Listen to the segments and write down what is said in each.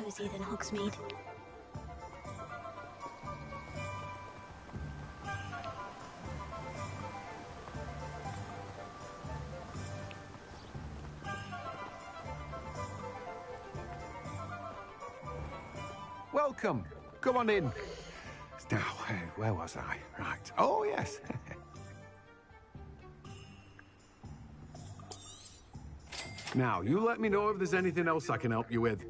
cozy than Hogsmeade. Welcome. Come on in. Now, where was I? Right. Oh, yes. Now, you let me know if there's anything else I can help you with.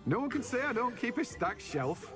No one can say I don't keep a stacked shelf.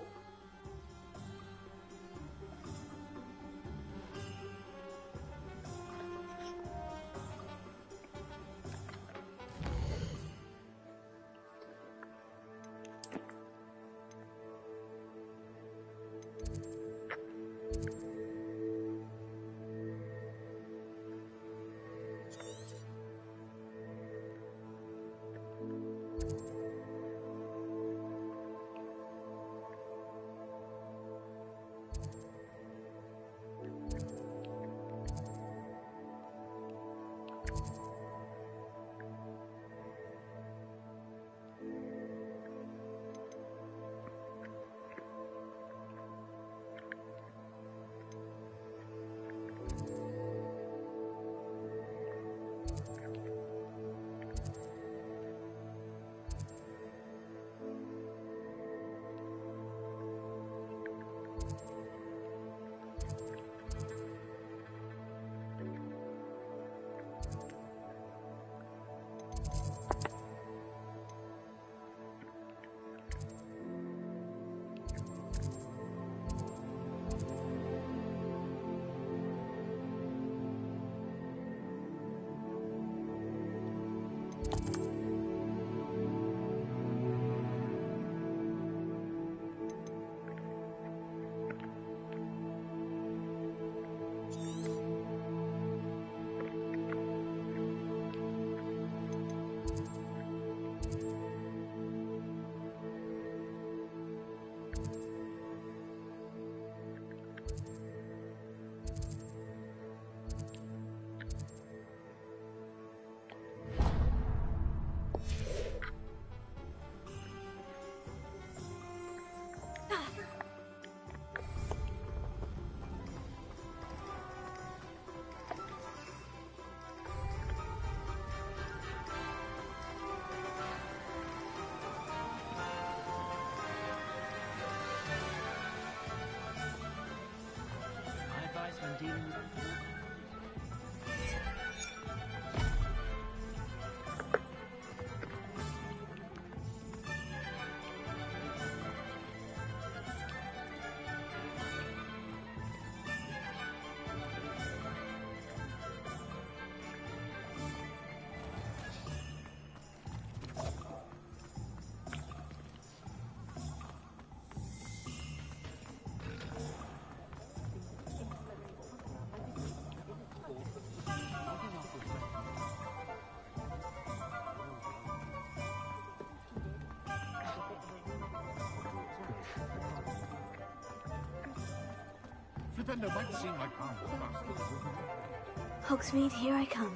Hogsmeade, here I come.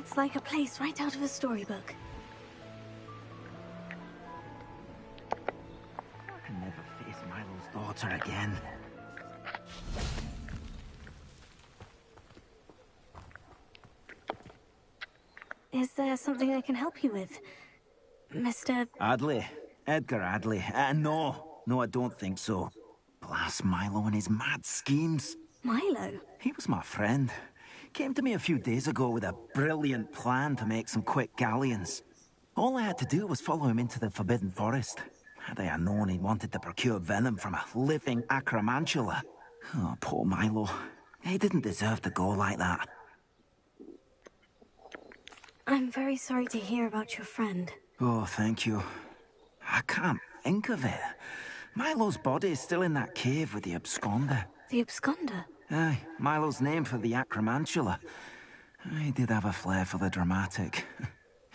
It's like a place right out of a storybook. I can never face Milo's daughter again. Is there something I can help you with, Mr. Adley. Edgar Adley. No, I don't think so. Blast Milo and his mad schemes. Milo? He was my friend. Came to me a few days ago with a brilliant plan to make some quick galleons. All I had to do was follow him into the Forbidden Forest. Had I known he wanted to procure venom from a living acromantula. Oh, poor Milo. He didn't deserve to go like that. I'm very sorry to hear about your friend. Oh, thank you. I can't think of it. Milo's body is still in that cave with the absconder. The absconder? Aye, Milo's name for the acromantula. He did have a flair for the dramatic.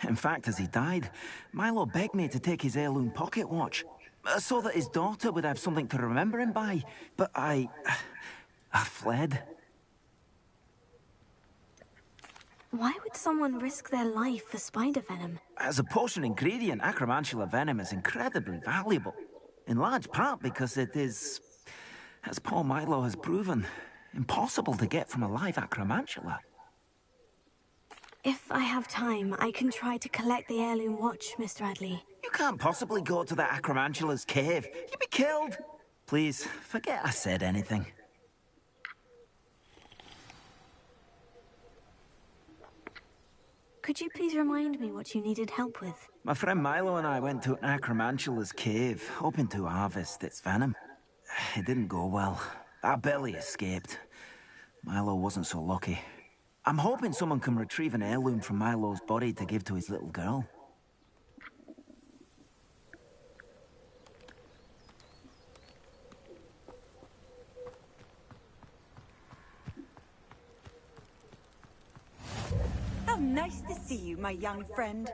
In fact, as he died, Milo begged me to take his heirloom pocket watch, so that his daughter would have something to remember him by. But I fled. Why would someone risk their life for spider venom? As a potion ingredient, acromantula venom is incredibly valuable. In large part because it is, as poor Milo has proven, impossible to get from a live acromantula. If I have time, I can try to collect the heirloom watch, Mr. Adley. You can't possibly go to the acromantula's cave. You'd be killed. Please, forget I said anything. Could you please remind me what you needed help with? My friend Milo and I went to an acromantula's cave, hoping to harvest its venom. It didn't go well. I barely escaped. Milo wasn't so lucky. I'm hoping someone can retrieve an heirloom from Milo's body to give to his little girl. How nice to see you, my young friend.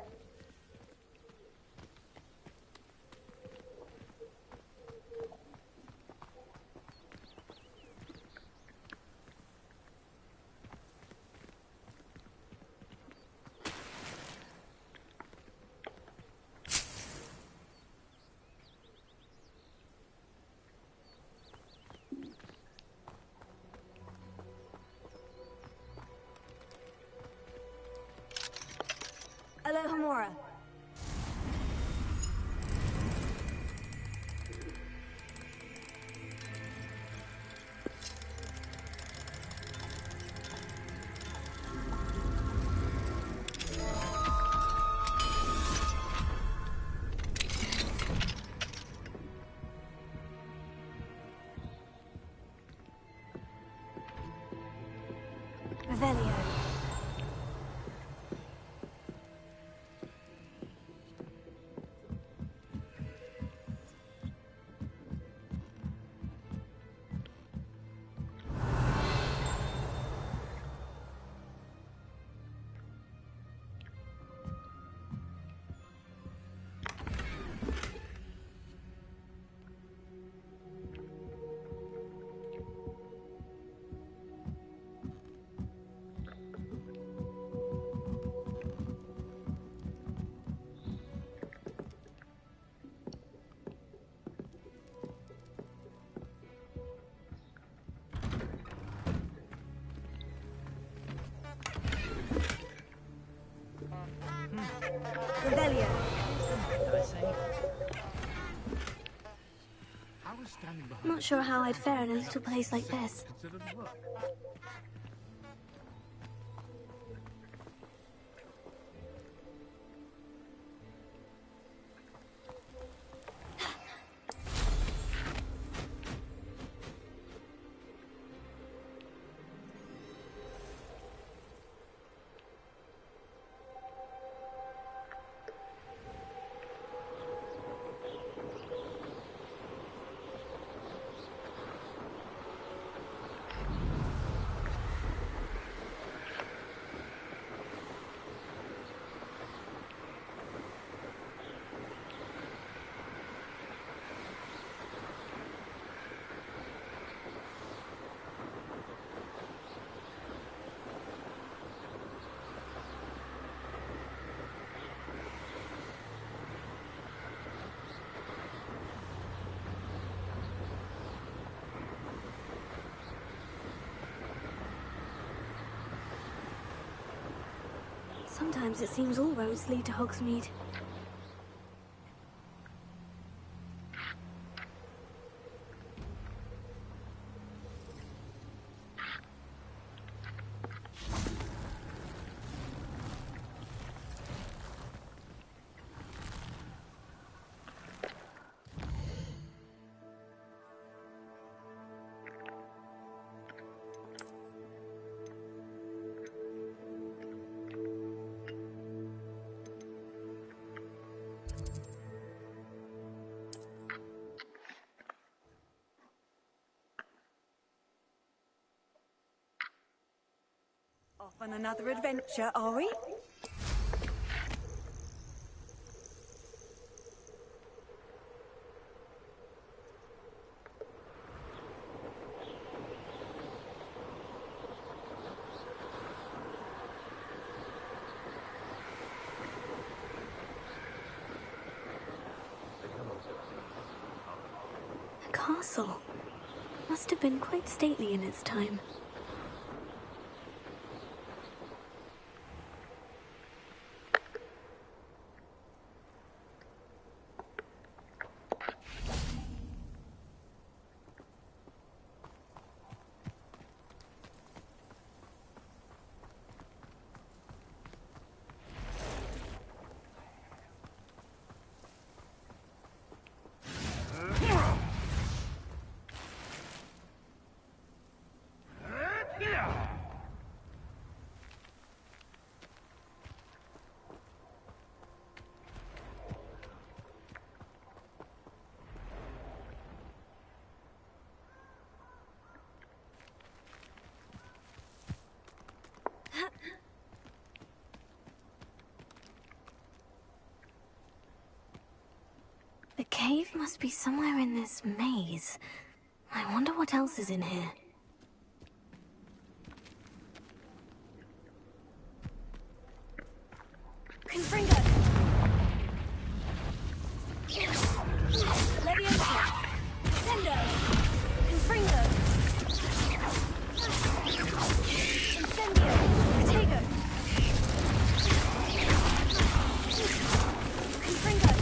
Alohomora. Revelio. Revelio. Not sure how I'd fare in a little place like this. Sometimes it seems all roads lead to Hogsmeade. Off on another adventure, are we? A castle. Must have been quite stately in its time. The cave must be somewhere in this maze. I wonder what else is in here. Confringo! Leviosa! Sendo! Confringo! Incendio! Protego! Confringo!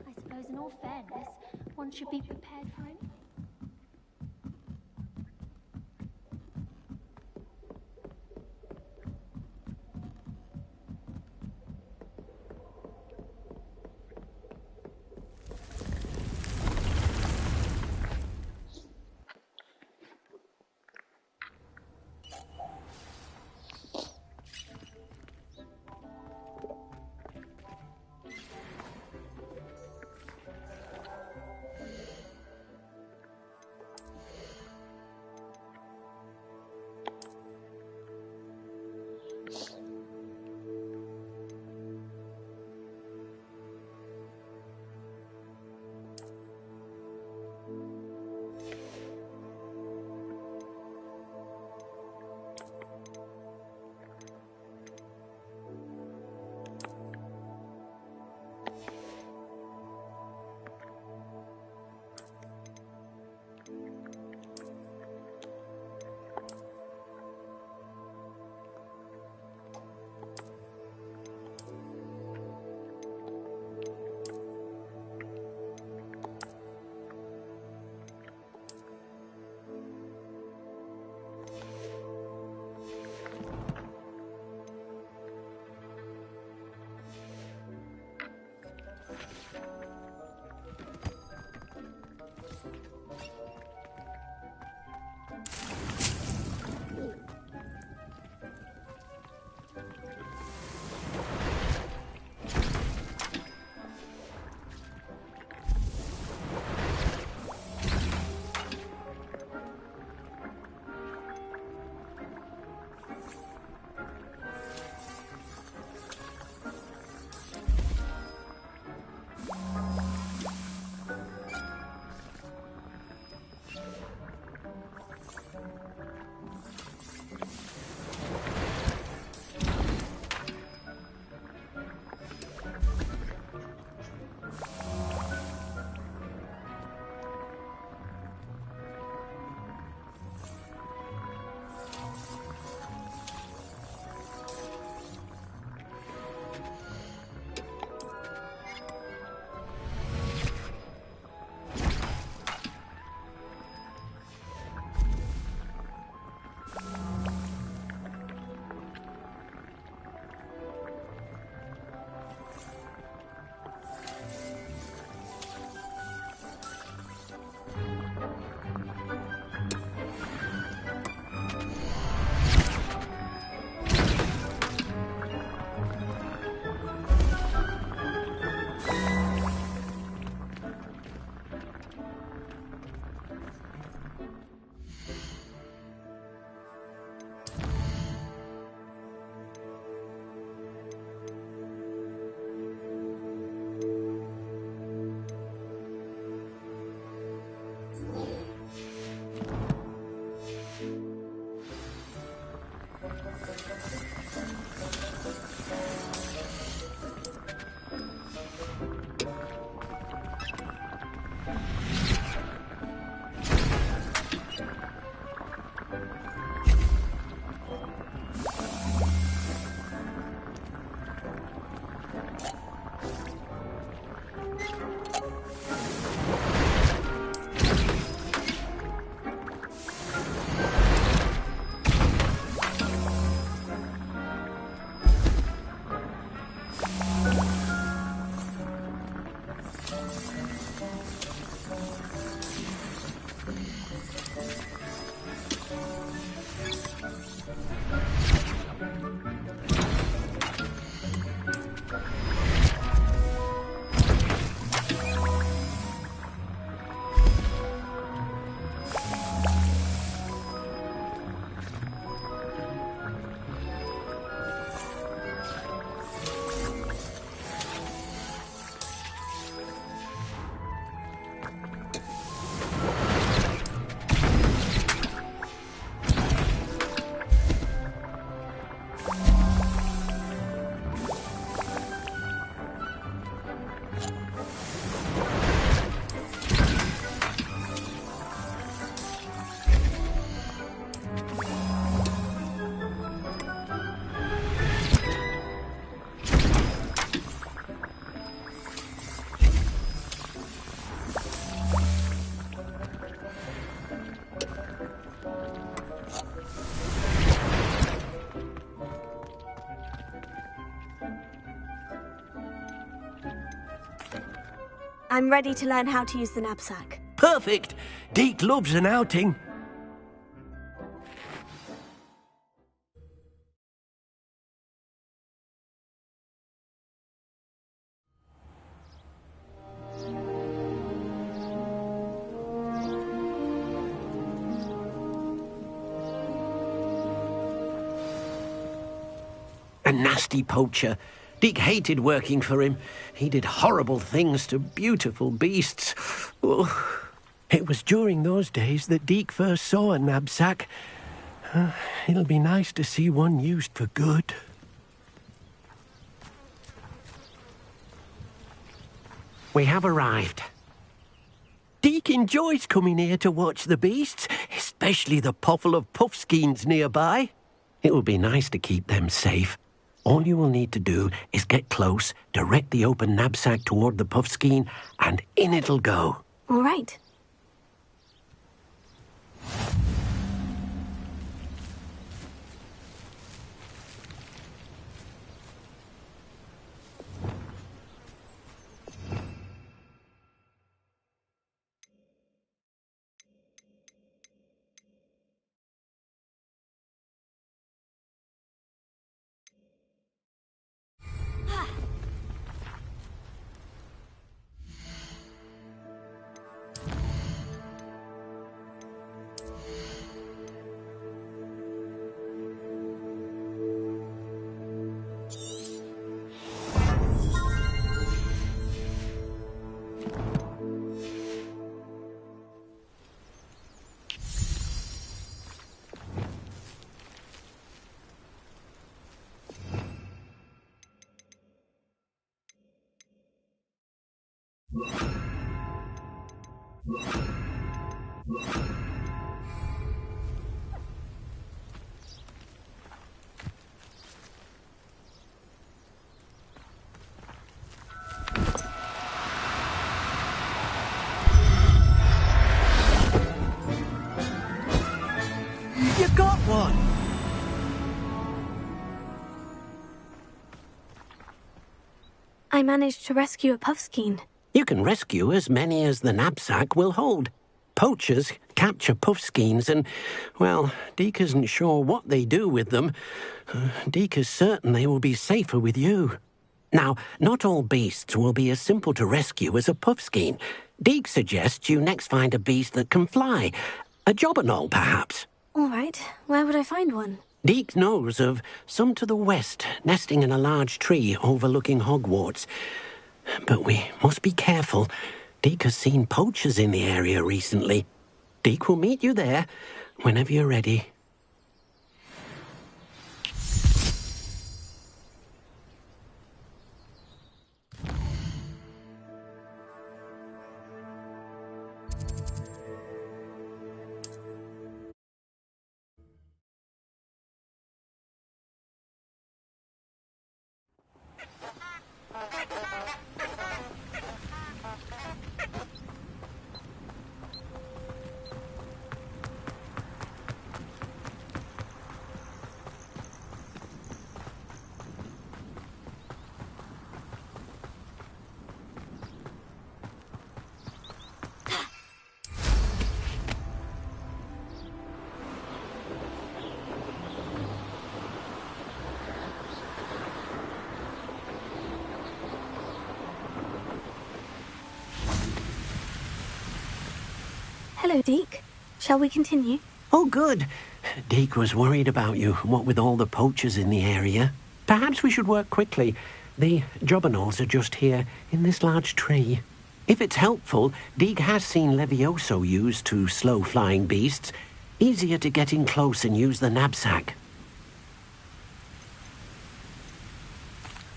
I suppose in all fairness, one should be prepared for it. I'm ready to learn how to use the knapsack. Perfect! Deke loves an outing. A nasty poacher. Deke hated working for him. He did horrible things to beautiful beasts. Oh. It was during those days that Deke first saw a knapsack. It'll be nice to see one used for good. We have arrived. Deke enjoys coming here to watch the beasts, especially the potful of puffskeins nearby. It will be nice to keep them safe. All you will need to do is get close, direct the open knapsack toward the puffskein, and in it'll go. All right. You got one! I managed to rescue a puffskein. You can rescue as many as the knapsack will hold. Poachers capture puffskeins and, well, Deke isn't sure what they do with them. Deke is certain they will be safer with you. Now, not all beasts will be as simple to rescue as a puffskein. Deke suggests you next find a beast that can fly. A jobberknoll, perhaps. All right, where would I find one? Deke knows of some to the west, nesting in a large tree overlooking Hogwarts. But we must be careful. Deke has seen poachers in the area recently. Deke will meet you there whenever you're ready. Hello, Deke. Shall we continue? Oh, good. Deke was worried about you, what with all the poachers in the area. Perhaps we should work quickly. The jobberknolls are just here, in this large tree. If it's helpful, Deke has seen Levioso used to slow flying beasts. Easier to get in close and use the knapsack.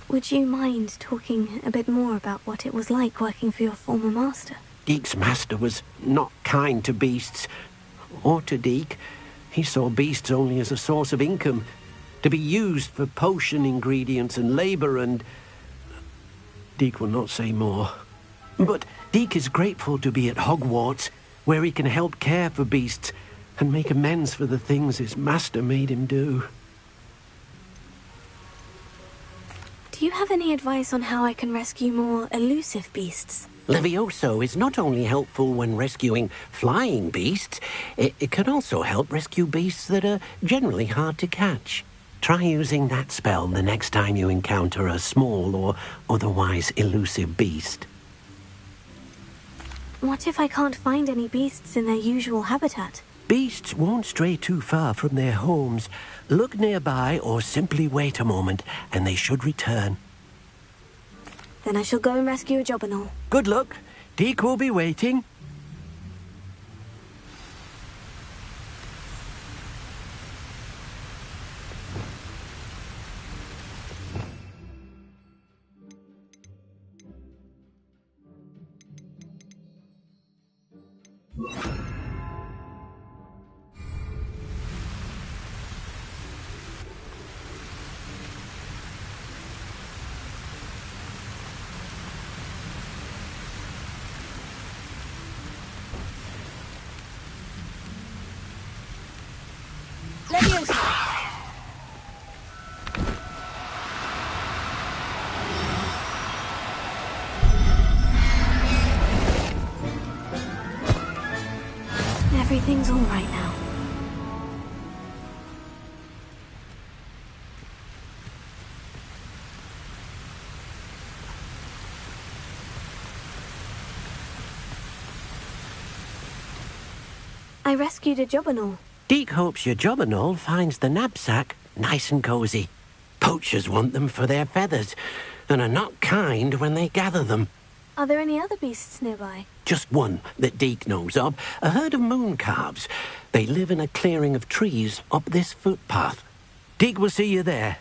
Would you mind talking a bit more about what it was like working for your former master? Deke's master was not kind to beasts, or to Deke. He saw beasts only as a source of income, to be used for potion ingredients and labour and... Deke will not say more. But Deke is grateful to be at Hogwarts, where he can help care for beasts and make amends for the things his master made him do. Do you have any advice on how I can rescue more elusive beasts? Levioso is not only helpful when rescuing flying beasts, it can also help rescue beasts that are generally hard to catch. Try using that spell the next time you encounter a small or otherwise elusive beast. What if I can't find any beasts in their usual habitat? Beasts won't stray too far from their homes. Look nearby or simply wait a moment and they should return. Then I shall go and rescue a jobberknoll. Good luck. Deke will be waiting. Everything's all right now. I rescued a jobberknoll. Deke hopes your jobberknoll finds the knapsack nice and cosy. Poachers want them for their feathers and are not kind when they gather them. Are there any other beasts nearby? Just one that Deke knows of, a herd of mooncalves. They live in a clearing of trees up this footpath. Deke will see you there.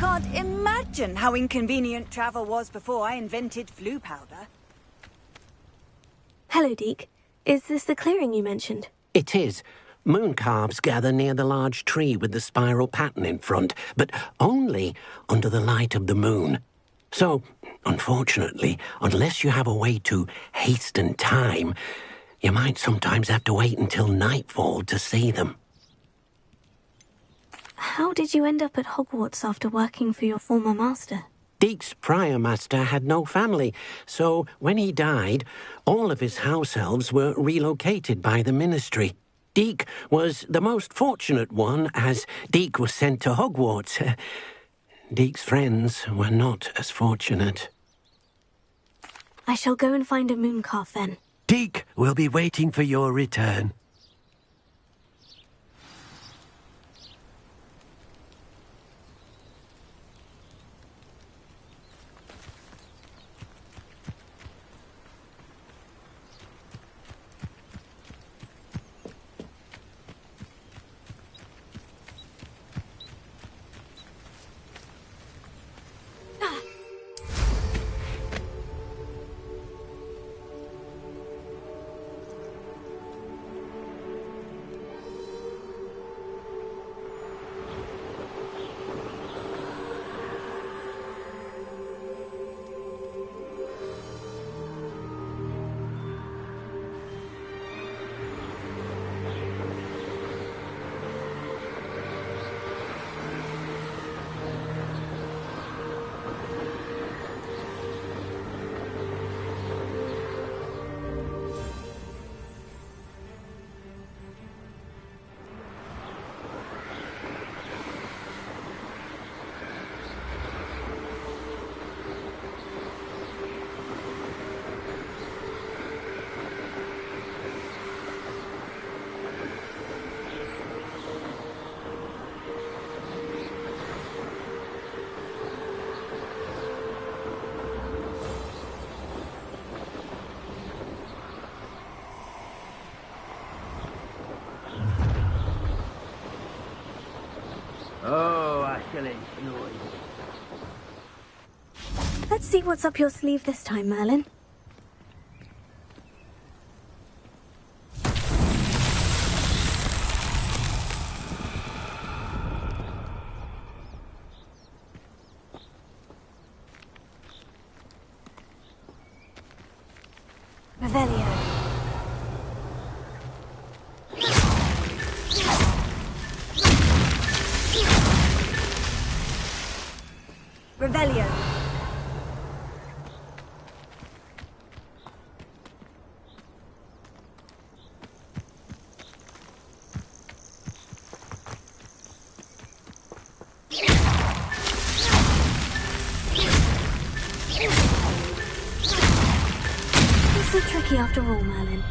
can't imagine how inconvenient travel was before I invented flu powder. Hello, Deke. Is this the clearing you mentioned? It is. Moon calves gather near the large tree with the spiral pattern in front, but only under the light of the moon. So, unfortunately, unless you have a way to hasten time, you might sometimes have to wait until nightfall to see them. How did you end up at Hogwarts after working for your former master? Deke's prior master had no family, so when he died, all of his house elves were relocated by the ministry. Deke was the most fortunate one, as Deke was sent to Hogwarts. Deke's friends were not as fortunate. I shall go and find a mooncalf then. Deke will be waiting for your return. Let's see what's up your sleeve this time, Merlin. Revelio. Revelio. So tricky after all, Merlin.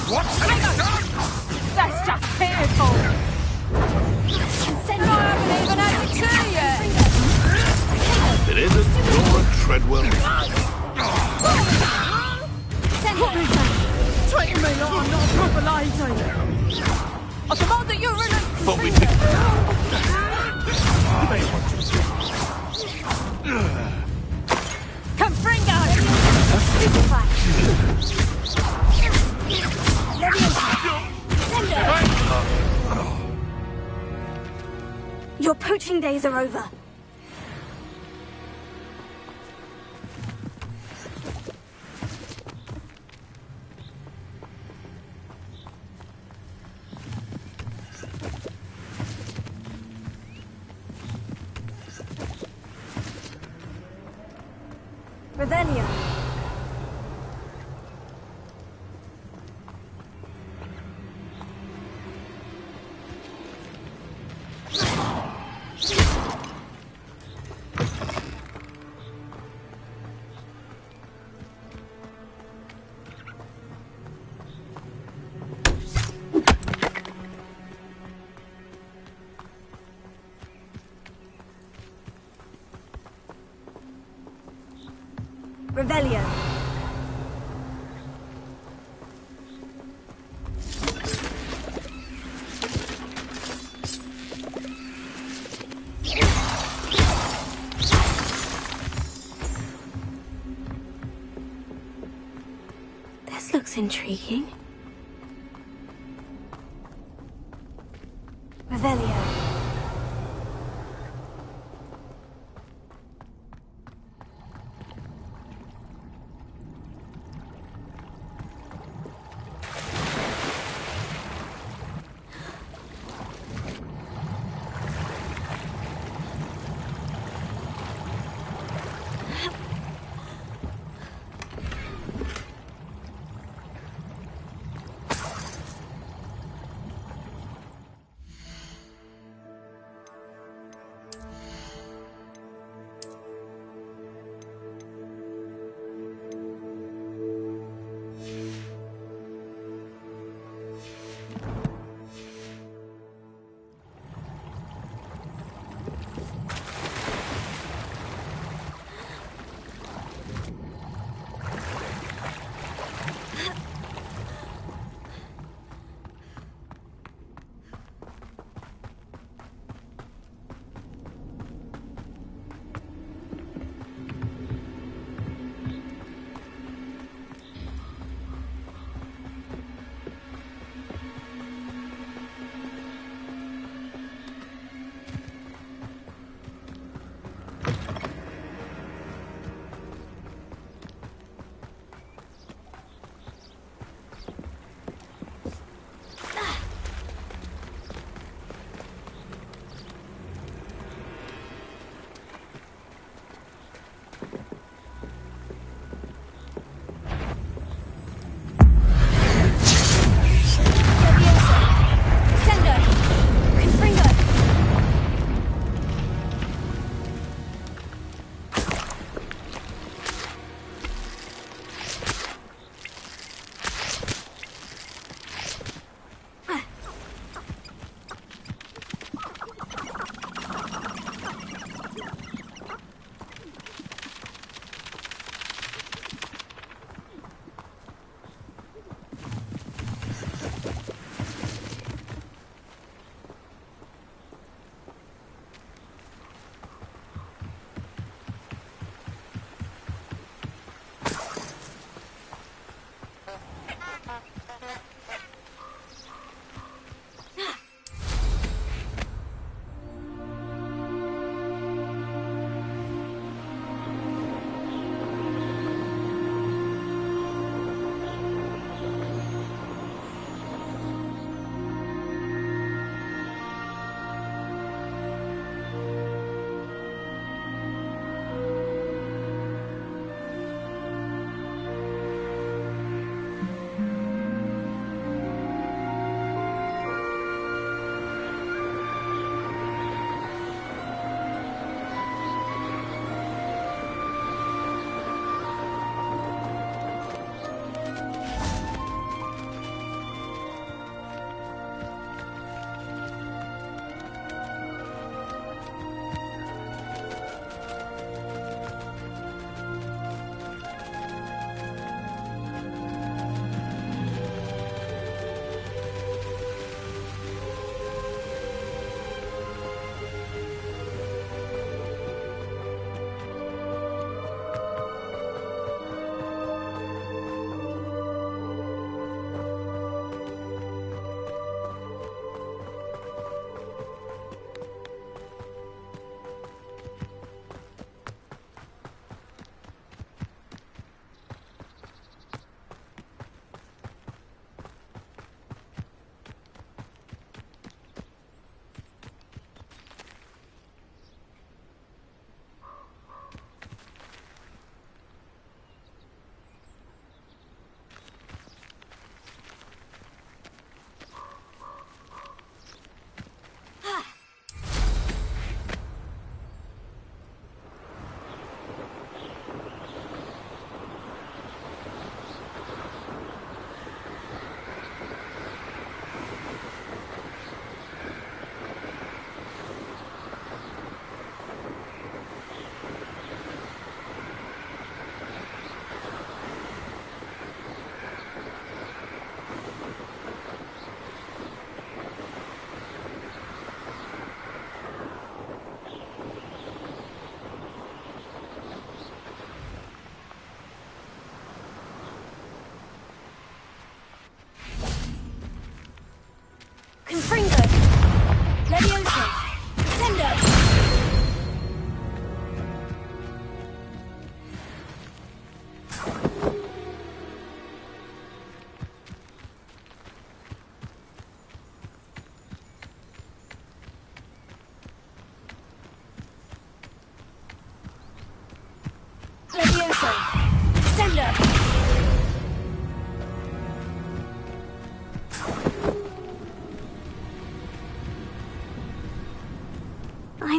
What's he done? That's just fearful. And I haven't even had the tea yet. It isn't Laura Treadwell. Treating me like I'm not a proper lady. I demand that you release But we Confringo! Your poaching days are over. Revelio. Revelio. This looks intriguing. Revelio.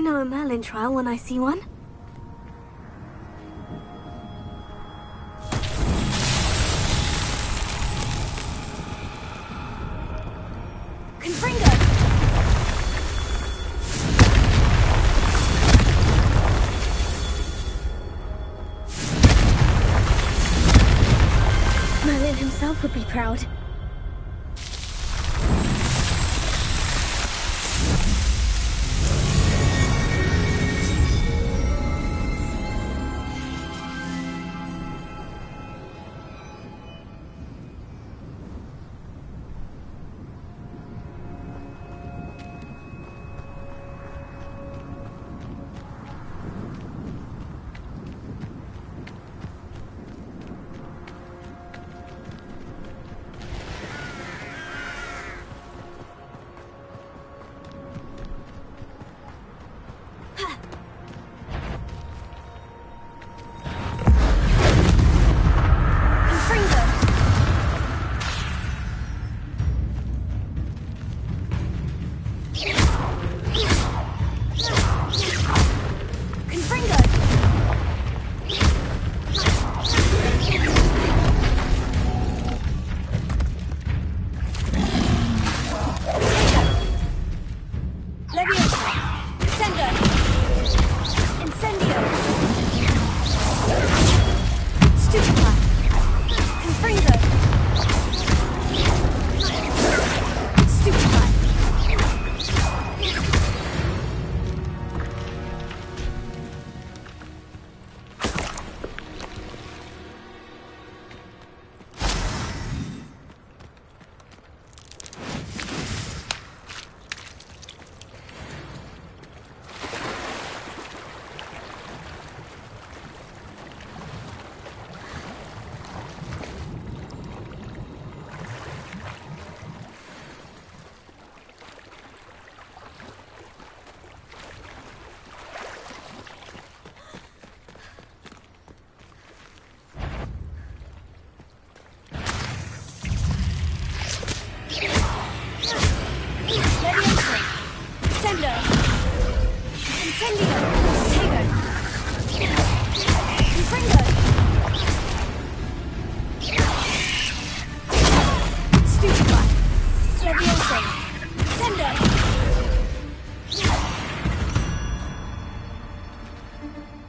know a Merlin trial when I see one. Confringo! Merlin himself would be proud.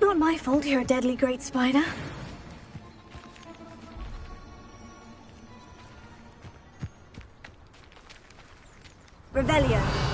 Not my fault you're a deadly great spider. Revelio.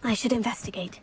I should investigate.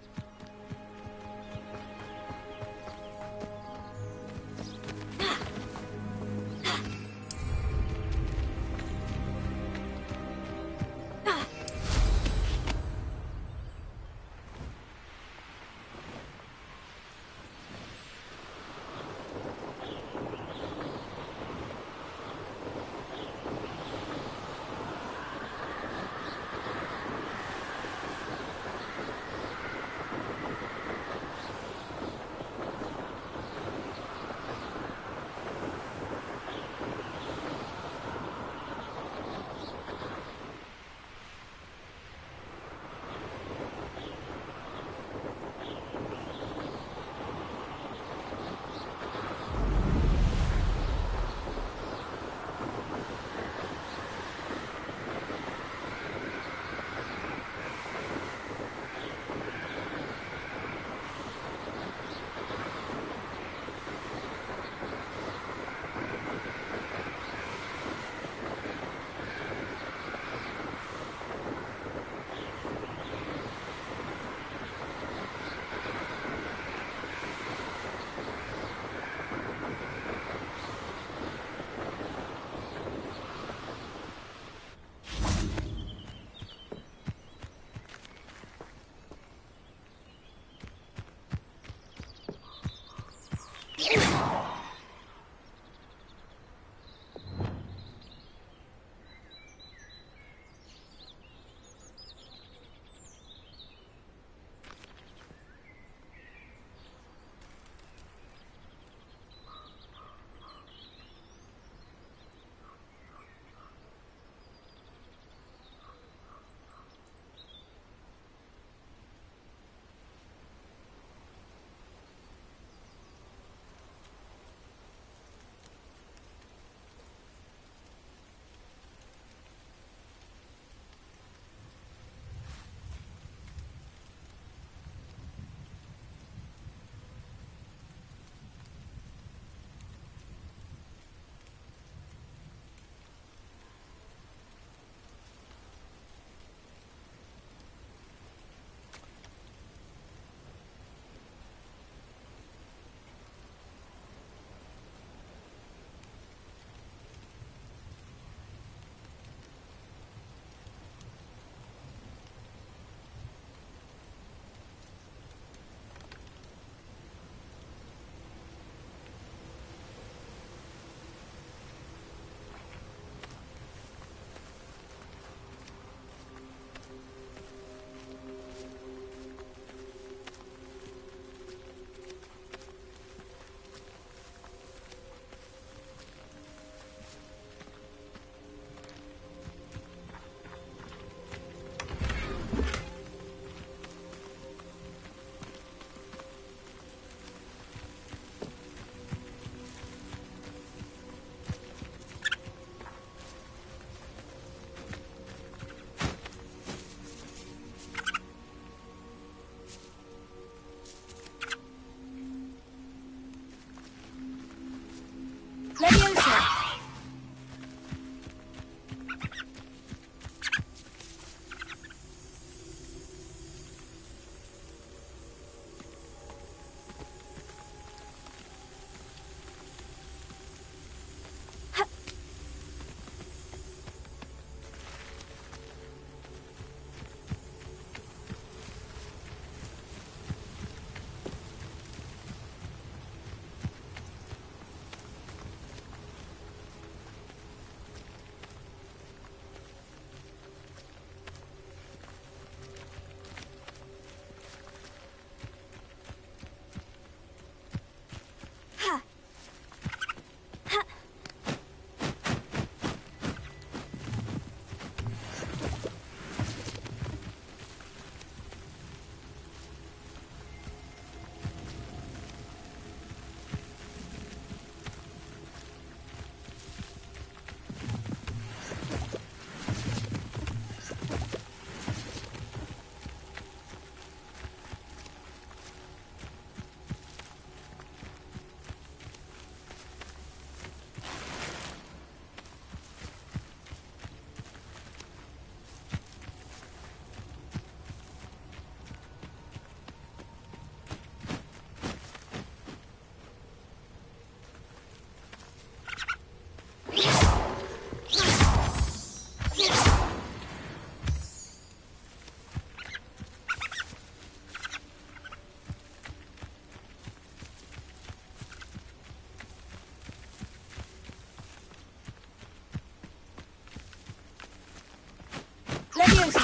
Leviosa!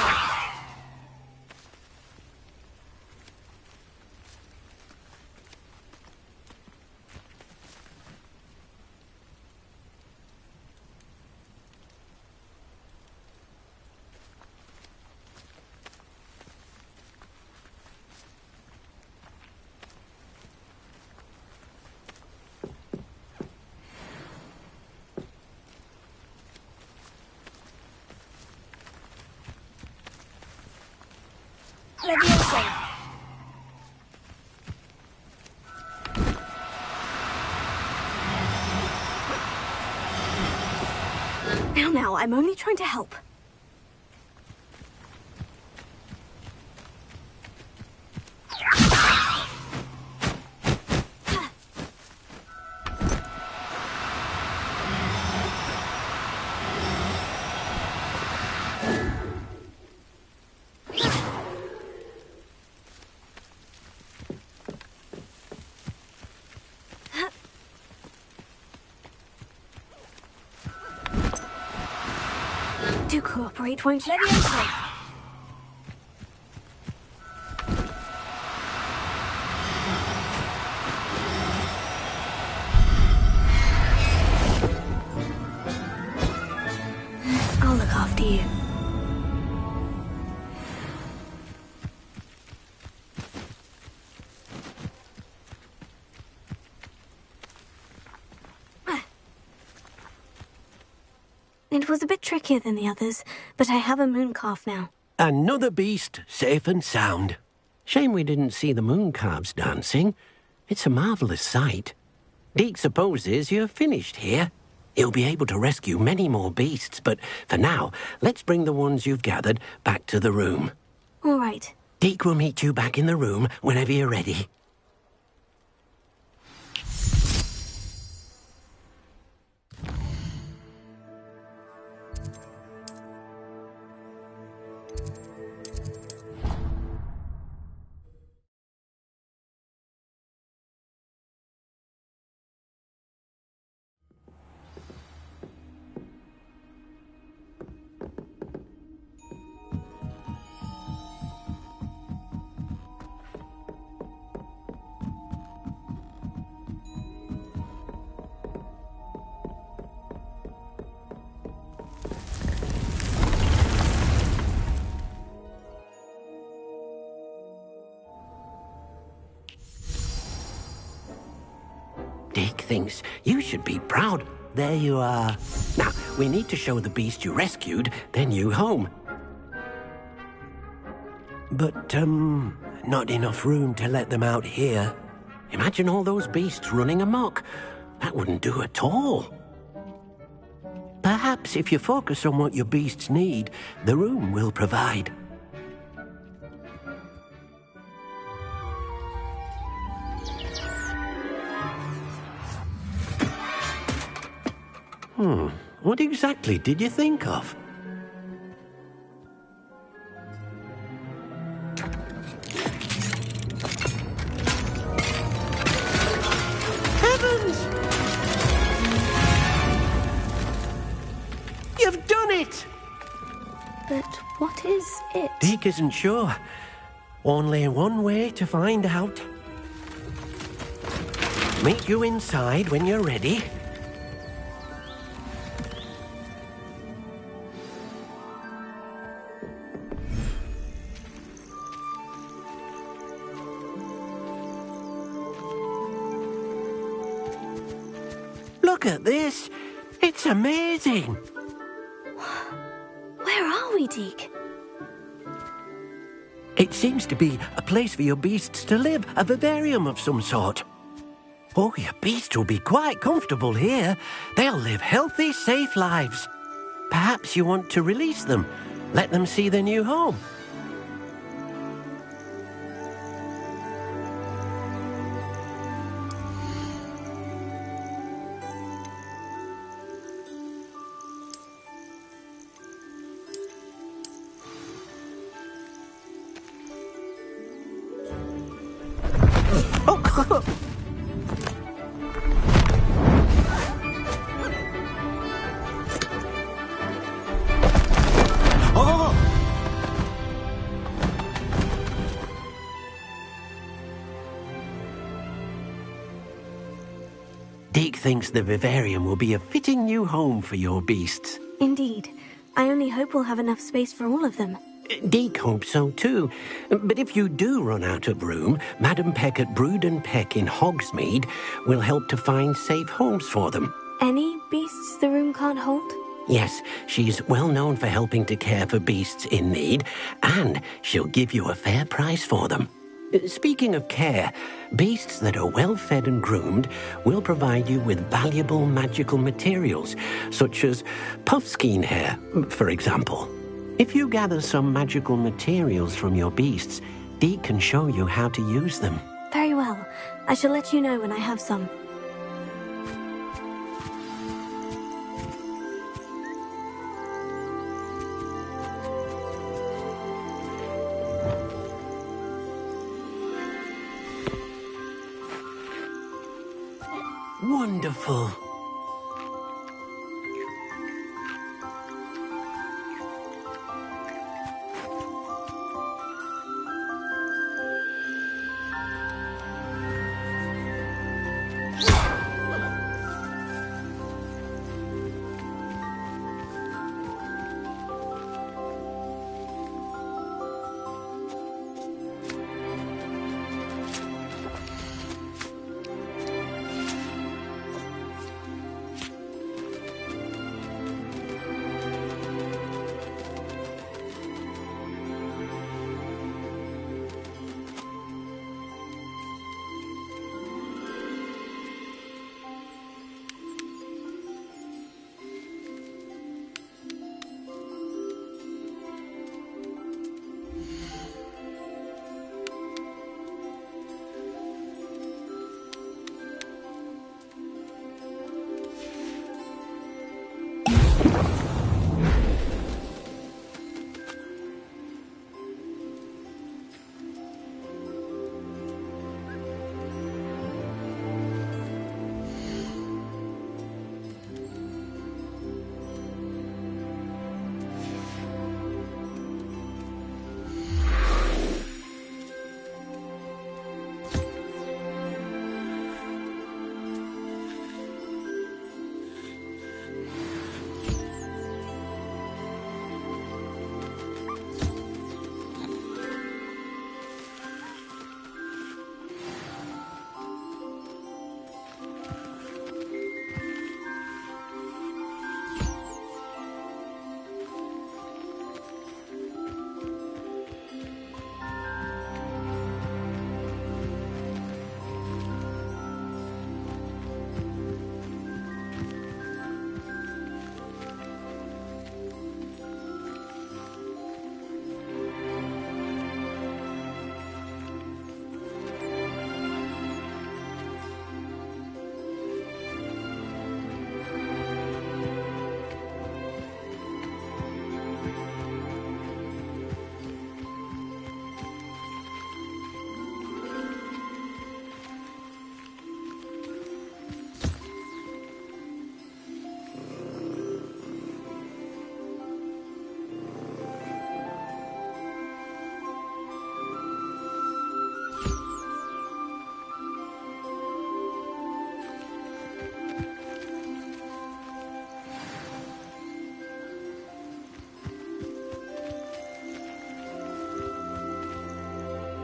Leviosa! Now, I'm only trying to help. Do cooperate, won't you? Leviosa! I'll look after you. It was a bit trickier than the others, but I have a moon calf now. Another beast, safe and sound. Shame we didn't see the moon calves dancing. It's a marvellous sight. Deke supposes you're finished here. He'll be able to rescue many more beasts, but for now, let's bring the ones you've gathered back to the room. All right. Deke will meet you back in the room whenever you're ready. Deke thinks you should be proud. There you are. Now, we need to show the beast you rescued their new home. But, not enough room to let them out here. Imagine all those beasts running amok. That wouldn't do at all. Perhaps if you focus on what your beasts need, the room will provide. What exactly did you think of? Heavens! You've done it! But what is it? Deke isn't sure. Only one way to find out. Meet you inside when you're ready. Look at this. It's amazing. Where are we, Deke? It seems to be a place for your beasts to live, a vivarium of some sort. Oh, your beasts will be quite comfortable here. They'll live healthy, safe lives. Perhaps you want to release them, let them see their new home. thinks the vivarium will be a fitting new home for your beasts. Indeed. I only hope we'll have enough space for all of them. Deke hopes so too. But if you do run out of room, Madam Peck at Brood and Peck in Hogsmeade will help to find safe homes for them. Any beasts the room can't hold? Yes, she's well known for helping to care for beasts in need, and she'll give you a fair price for them. Speaking of care, beasts that are well fed and groomed will provide you with valuable magical materials, such as puffskein hair, for example. If you gather some magical materials from your beasts, Deke can show you how to use them. Very well. I shall let you know when I have some. Wonderful.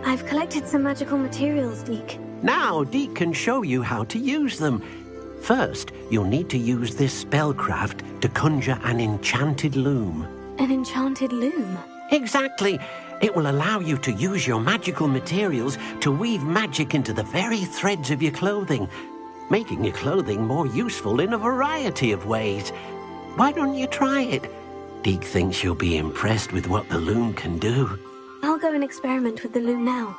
I've collected some magical materials, Deke. Now Deke can show you how to use them. First, you'll need to use this spellcraft to conjure an enchanted loom. An enchanted loom? Exactly. It will allow you to use your magical materials to weave magic into the very threads of your clothing, making your clothing more useful in a variety of ways. Why don't you try it? Deke thinks you'll be impressed with what the loom can do. I'll go and experiment with the loom now.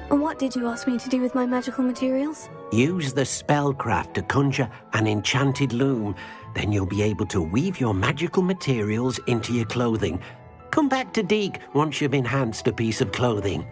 What did you ask me to do with my magical materials? Use the spellcraft to conjure an enchanted loom. Then you'll be able to weave your magical materials into your clothing. Come back to Deke once you've enhanced a piece of clothing.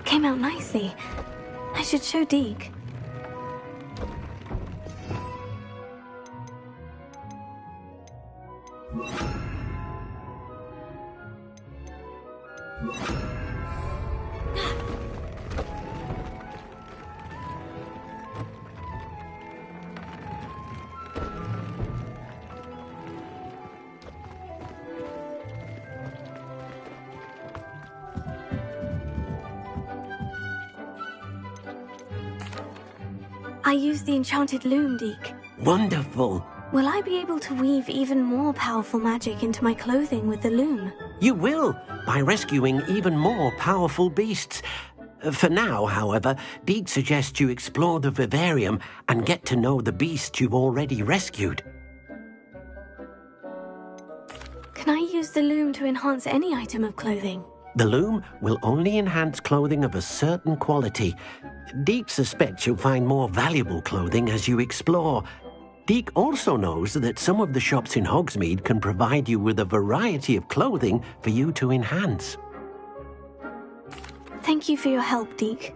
Came out nicely. I should show Deke. I used the enchanted loom, Deke. Wonderful. Will I be able to weave even more powerful magic into my clothing with the loom? You will, by rescuing even more powerful beasts. For now, however, Deke suggests you explore the vivarium and get to know the beasts you've already rescued. Can I use the loom to enhance any item of clothing? The loom will only enhance clothing of a certain quality. Deke suspects you'll find more valuable clothing as you explore. Deke also knows that some of the shops in Hogsmeade can provide you with a variety of clothing for you to enhance. Thank you for your help, Deke.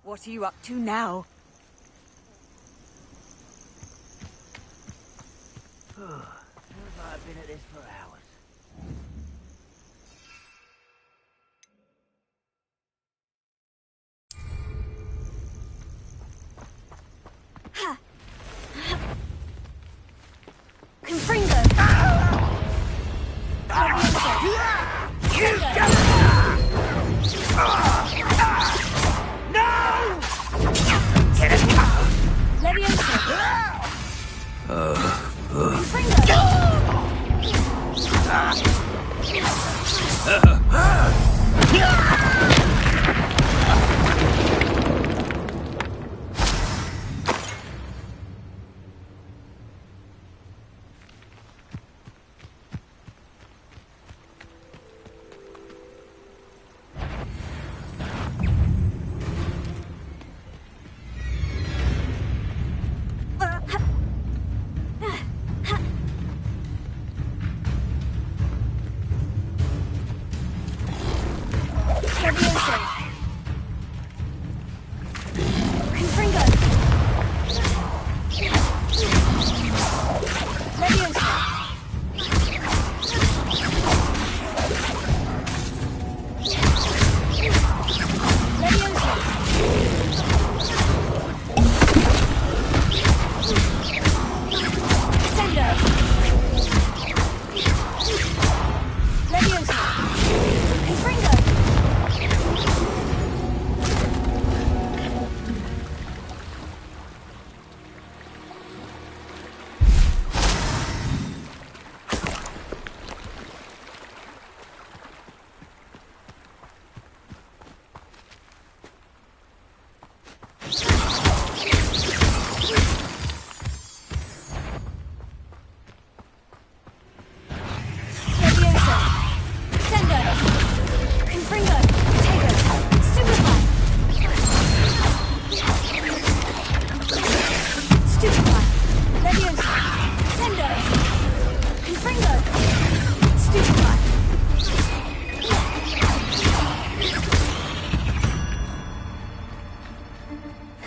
What are you up to now? I've been at this for hours. Confringo!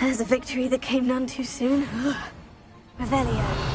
There's a victory that came none too soon. Revelio.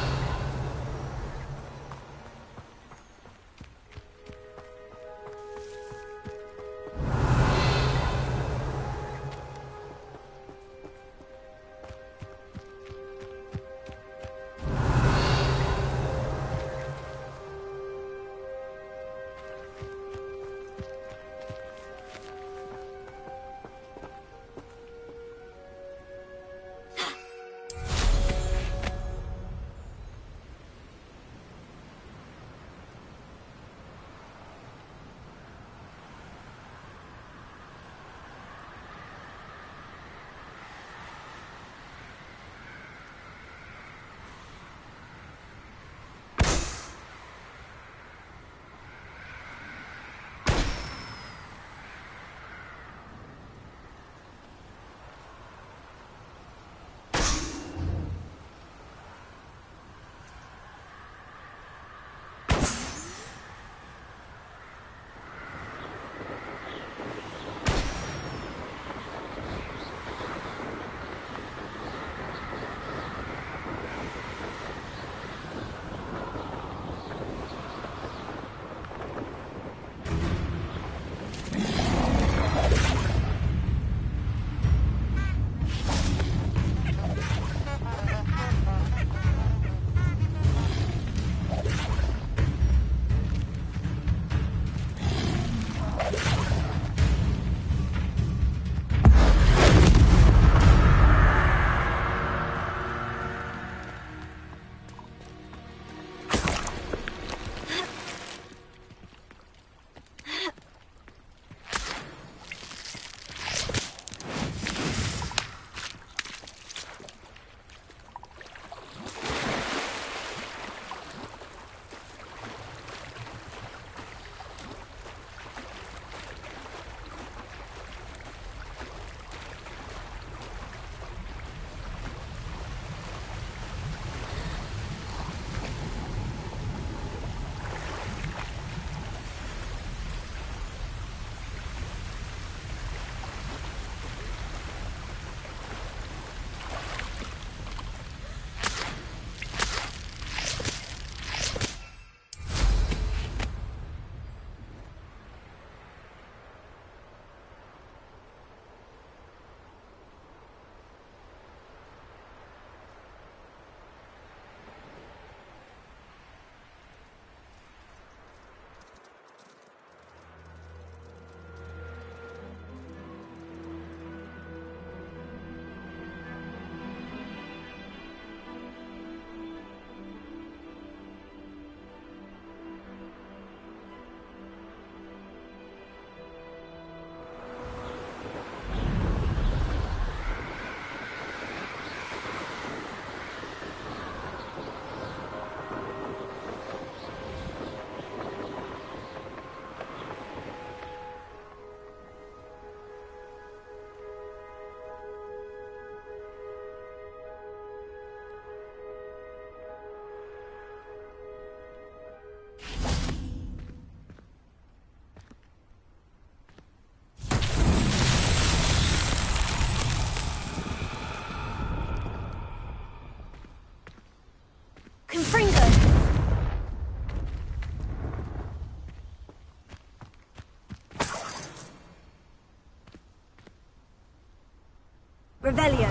Revelio.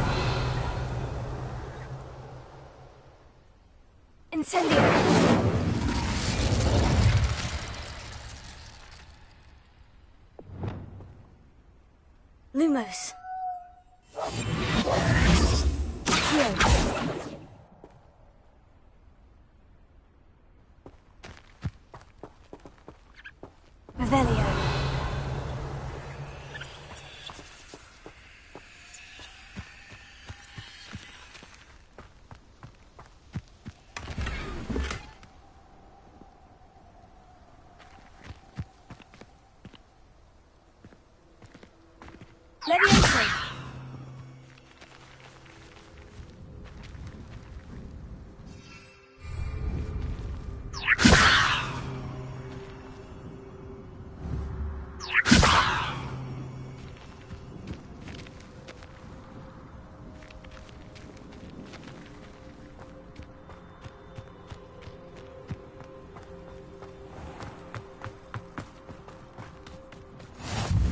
Incendio. Lumos. Here. Revelio. Levioso.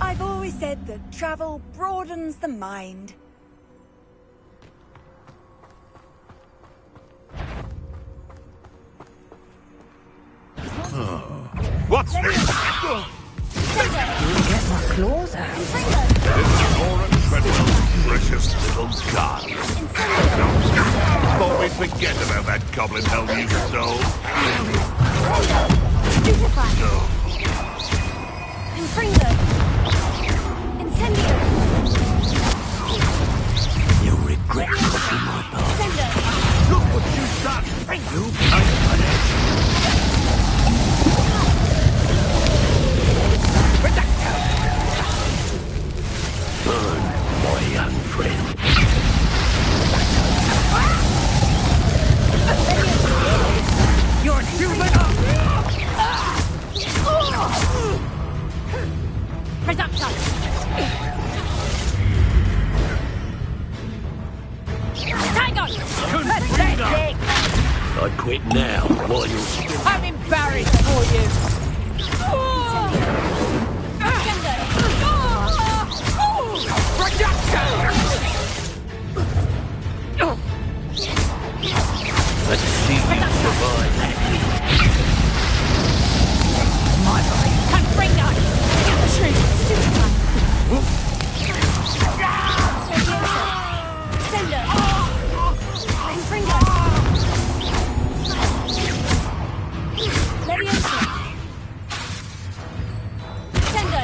I've always said that travel broadens the mind. What's this? Get my claws out. Laura Treadwell's precious little garden. Before we forget about that goblin hell you stole. Infringo. Incendio. You'll regret crossing my path. Sendo. Look what you've done! You Burn, my young friend. You're a human! Reducto! Tango! Pathetic! I quit now while you're still... I'm embarrassed for you! Let's see you survive that. My body! Confringo! Sendo. Infringo. Levioso. Sendo.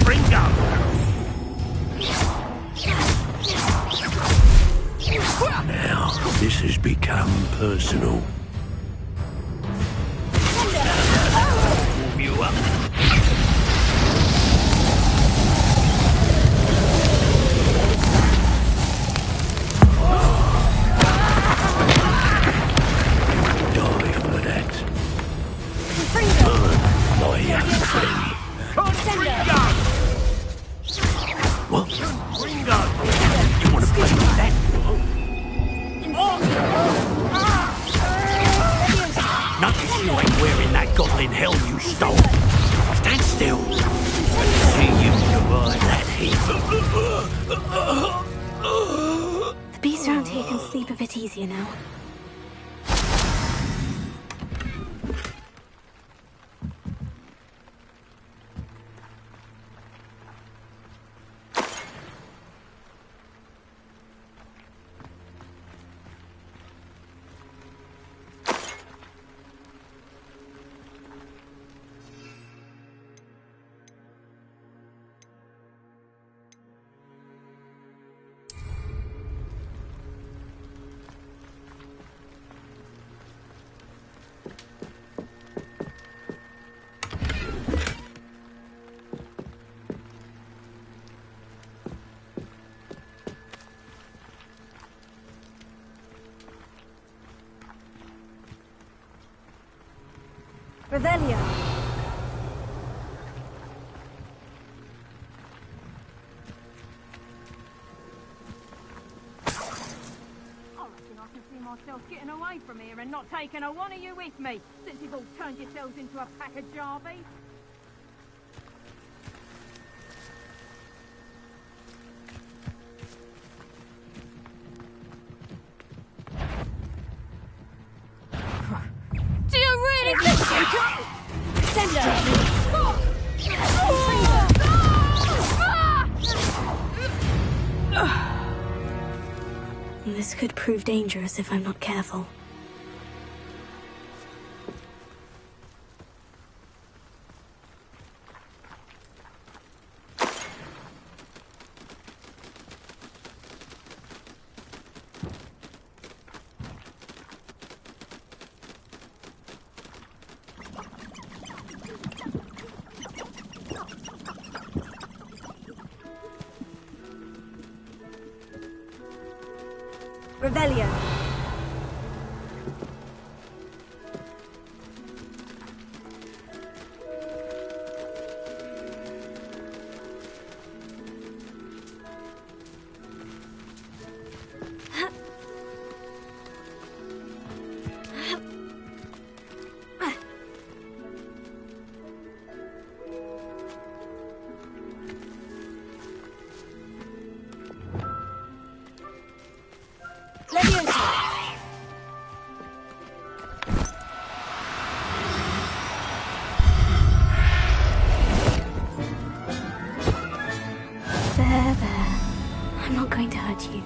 Ringo! Now, this has become personal. Warm you up. Die for that. Infringo. My young friend. Sendo. What? Ringo! You want to play with that? Notice you ain't wearing that goblin hell you stole. Stand still. Let's see you survive that heat. The beasts around here can sleep a bit easier now. Revelio. I can see myself getting away from here and not taking a one of you with me, since you've all turned yourselves into a pack of jarbies. This could prove dangerous if I'm not careful. Revelio. There. I'm not going to hurt you.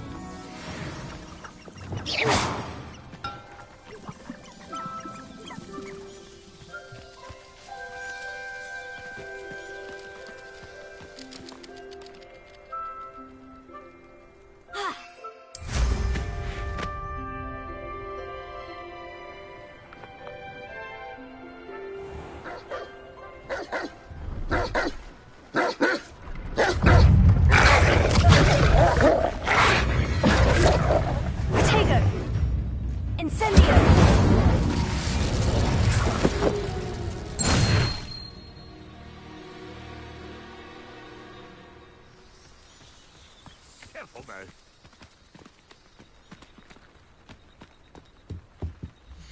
Careful now.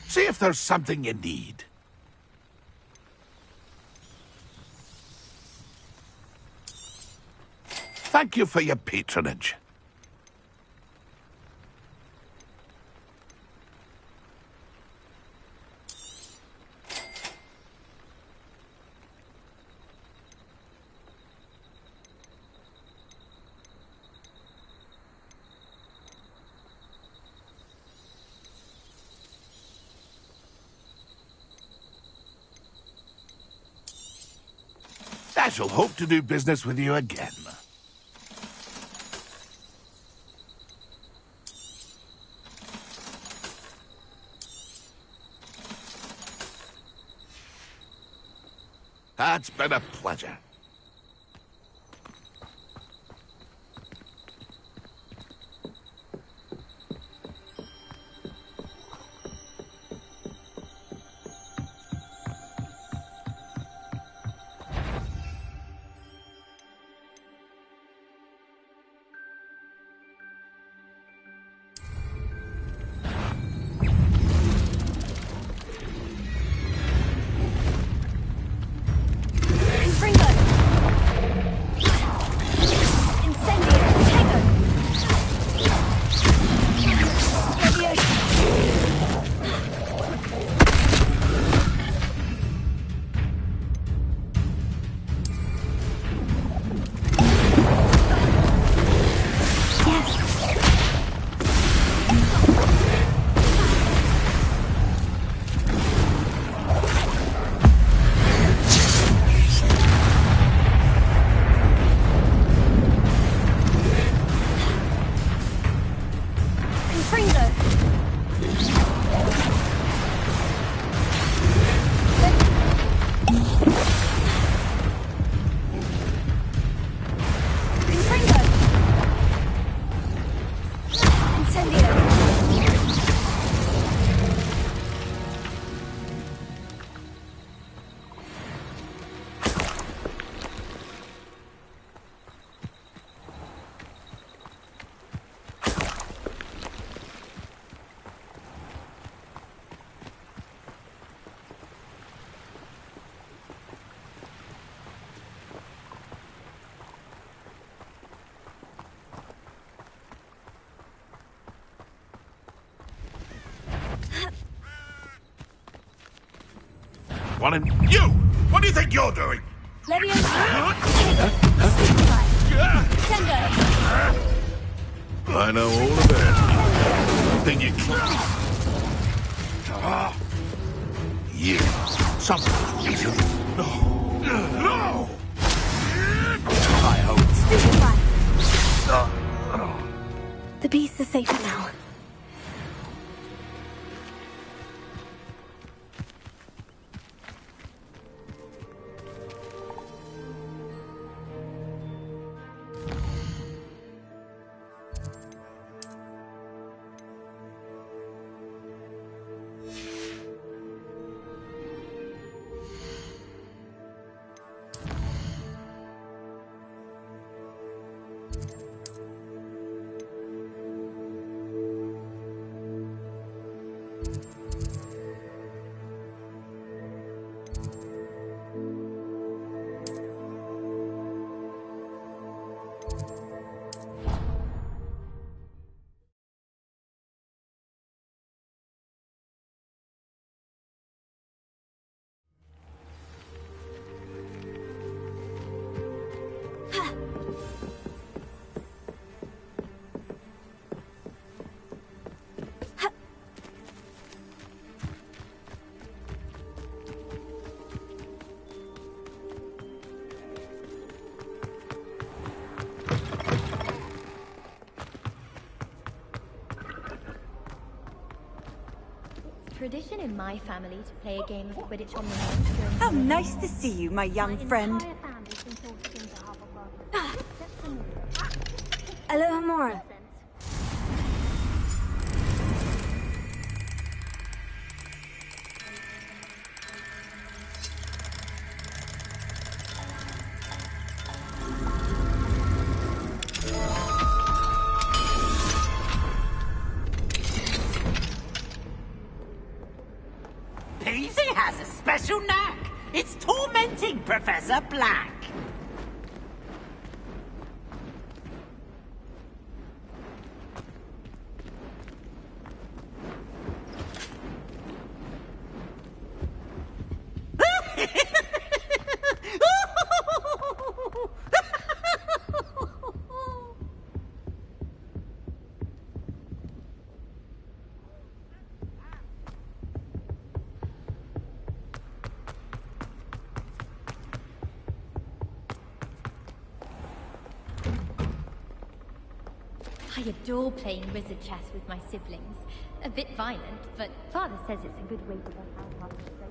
See if there's something you need. Thank you for your patronage. I shall hope to do business with you again. It's been a pleasure. Ringo. One in... You! What do you think you're doing? Leviosa! I know all about it. Think you can... You. Something reason. No! I hope... The beasts are safer now. Tradition in my family to play a game of Quidditch on the lawn during... How nice to see you, my young friend. Aloha Mora. Paisley has a special knack. It's tormenting Professor Black. I adore playing wizard chess with my siblings. A bit violent, but Father says it's a good way to learn how hard to play.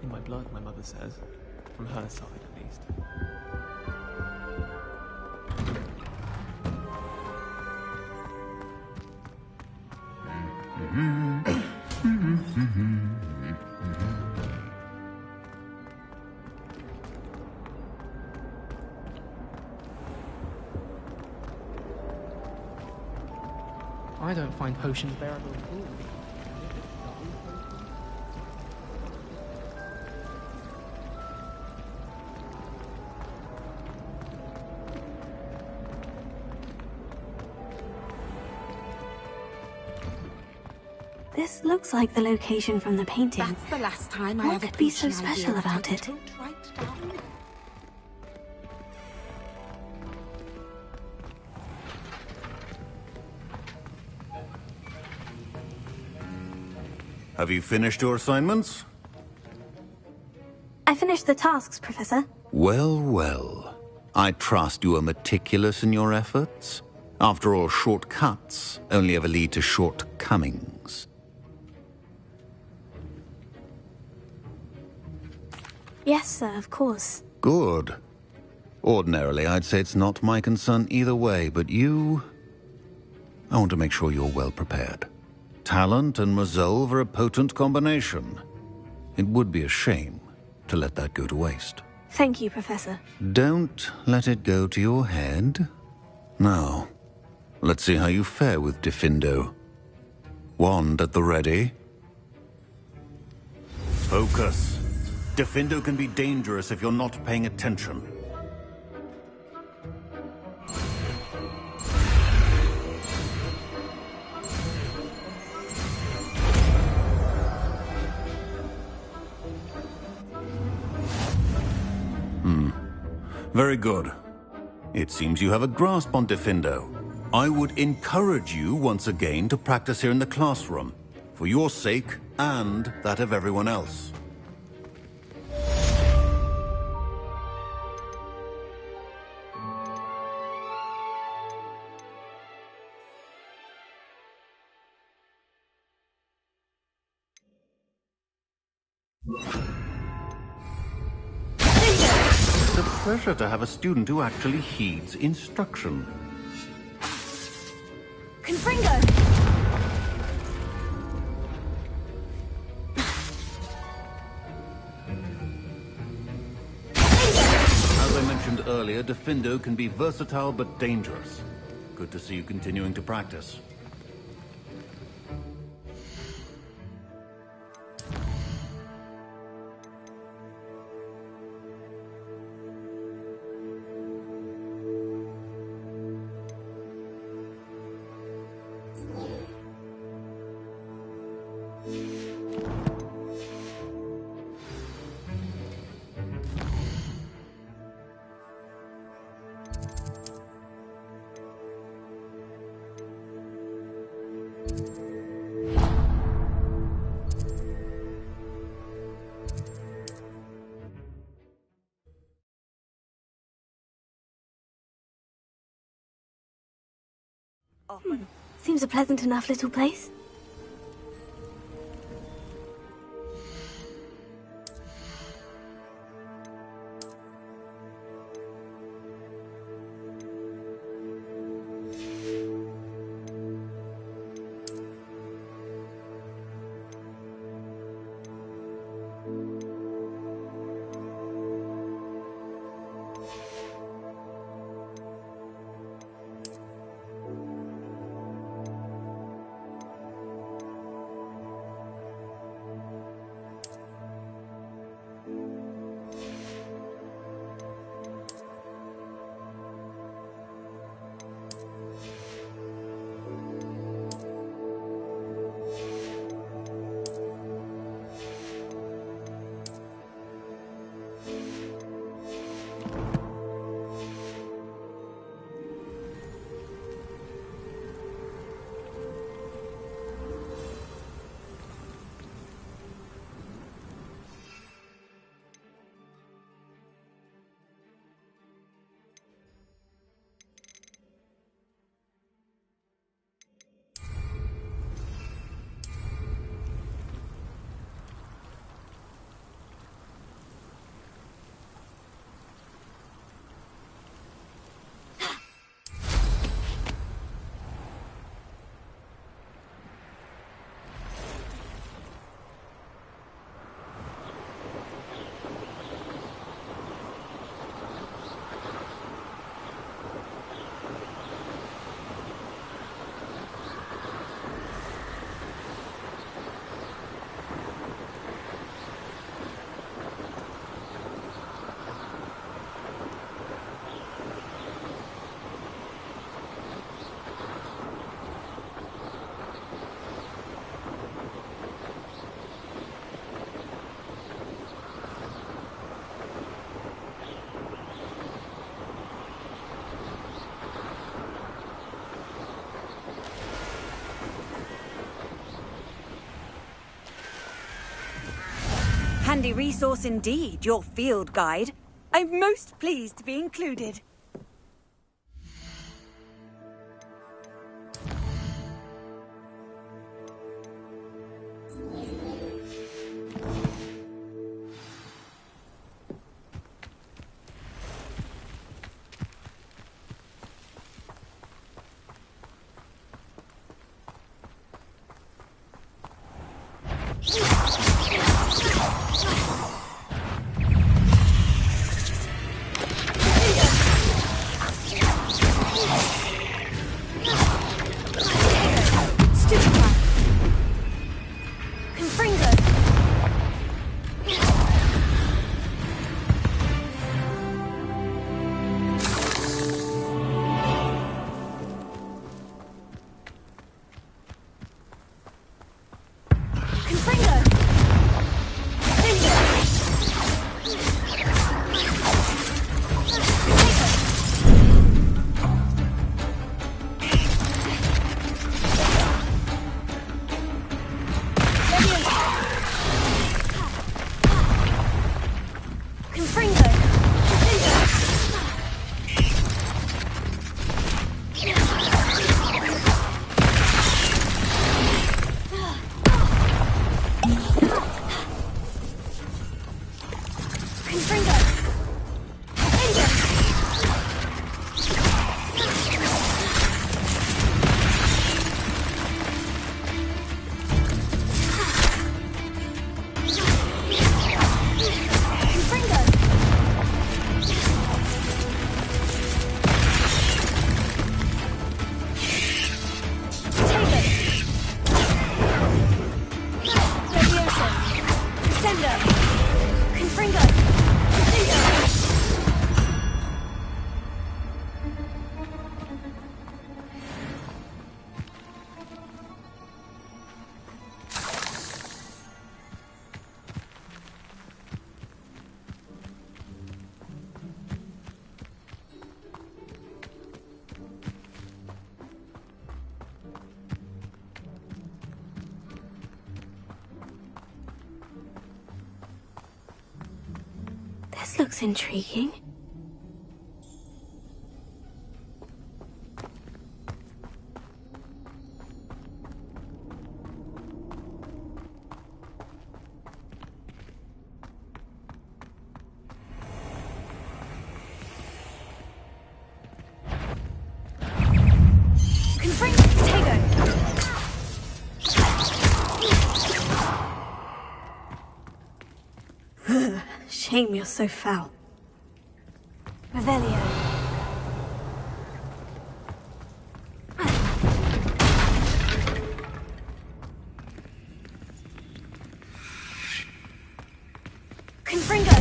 In my blood, my mother says. From her side, at least. I don't find potions bearable at all. This looks like the location from the painting. That's the last time I What ever could be so pushed an idea special about and it? told right down. Have you finished your assignments? I finished the tasks, Professor. Well, well. I trust you are meticulous in your efforts. After all, shortcuts only ever lead to shortcomings. Yes, sir, of course. Good. Ordinarily, I'd say it's not my concern either way, but you... I want to make sure you're well prepared. Talent and resolve are a potent combination. It would be a shame to let that go to waste. Thank you, Professor. Don't let it go to your head. Now, let's see how you fare with Diffindo. Wand at the ready. Focus. Diffindo can be dangerous if you're not paying attention. Very good. It seems you have a grasp on Diffindo. I would encourage you once again to practice here in the classroom, for your sake and that of everyone else. It's a pleasure to have a student who actually heeds instruction. Confringo! As I mentioned earlier, Diffindo can be versatile but dangerous. Good to see you continuing to practice. Seems a pleasant enough little place. Handy resource indeed, your field guide. I'm most pleased to be included. This looks intriguing. Shame you're so foul. Revelio. Confringo.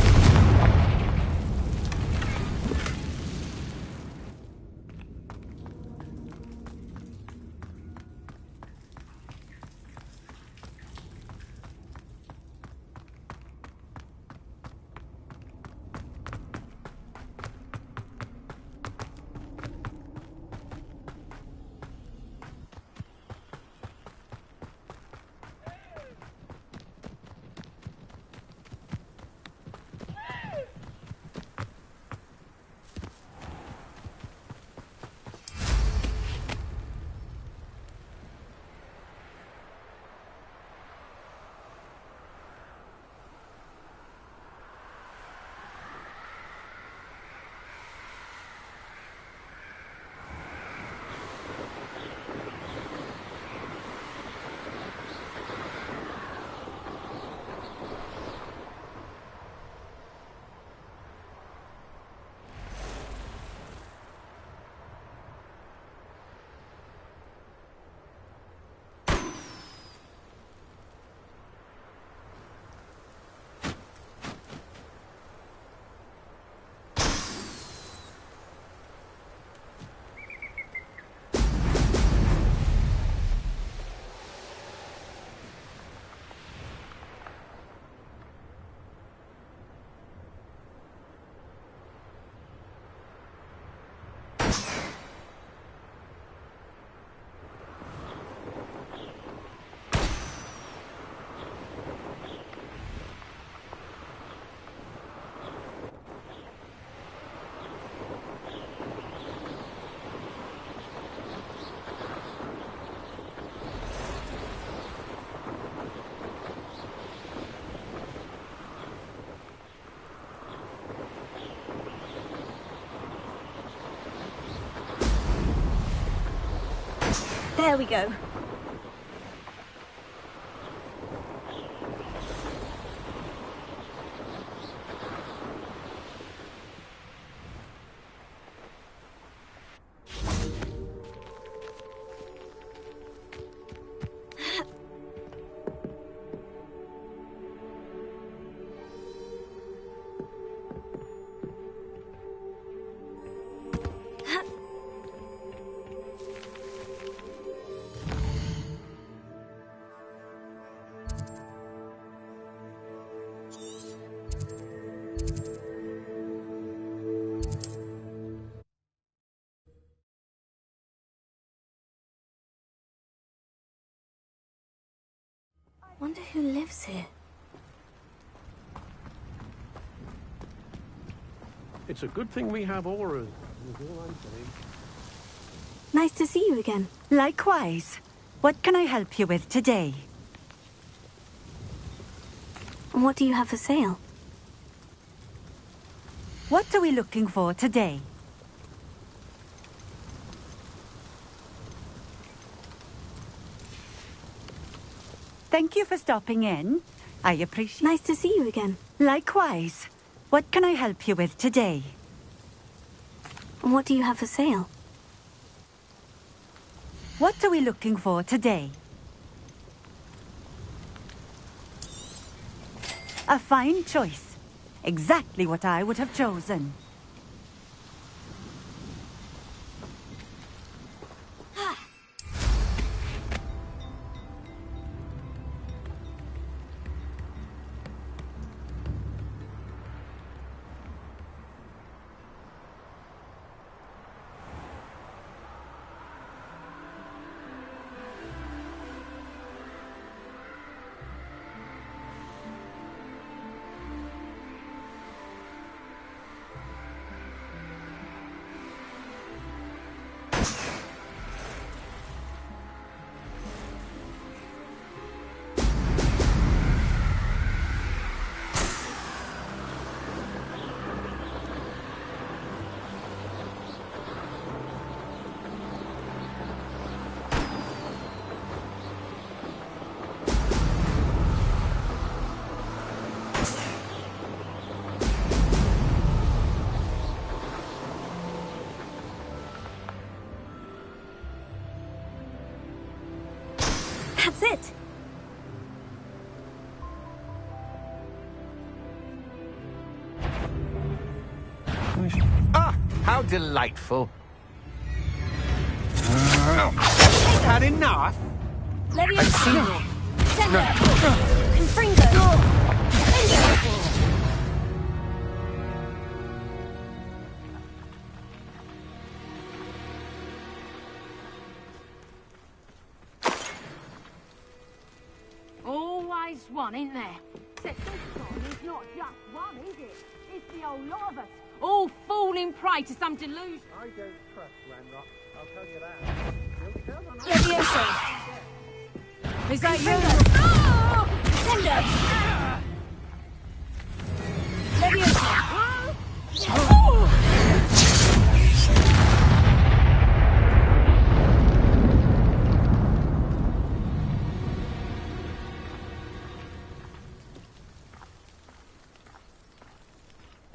There we go. Wonder who lives here. It's a good thing we have auras. That's all I'm saying. Nice to see you again. Likewise. What can I help you with today? What do you have for sale? What are we looking for today? Thank you for stopping in. I appreciate... Nice to see you again. Likewise. What can I help you with today? What do you have for sale? What are we looking for today? A fine choice. Exactly what I would have chosen. delightful. Had enough? Leviosa! Sender! Confringo! Always one, isn't there? Except this time it's not just one, is it? It's the whole lot of us, all falling prey to some delusion. I don't trust Ranrock, I'll tell you that. Leviosa! Is that you? Sender! Leviosa!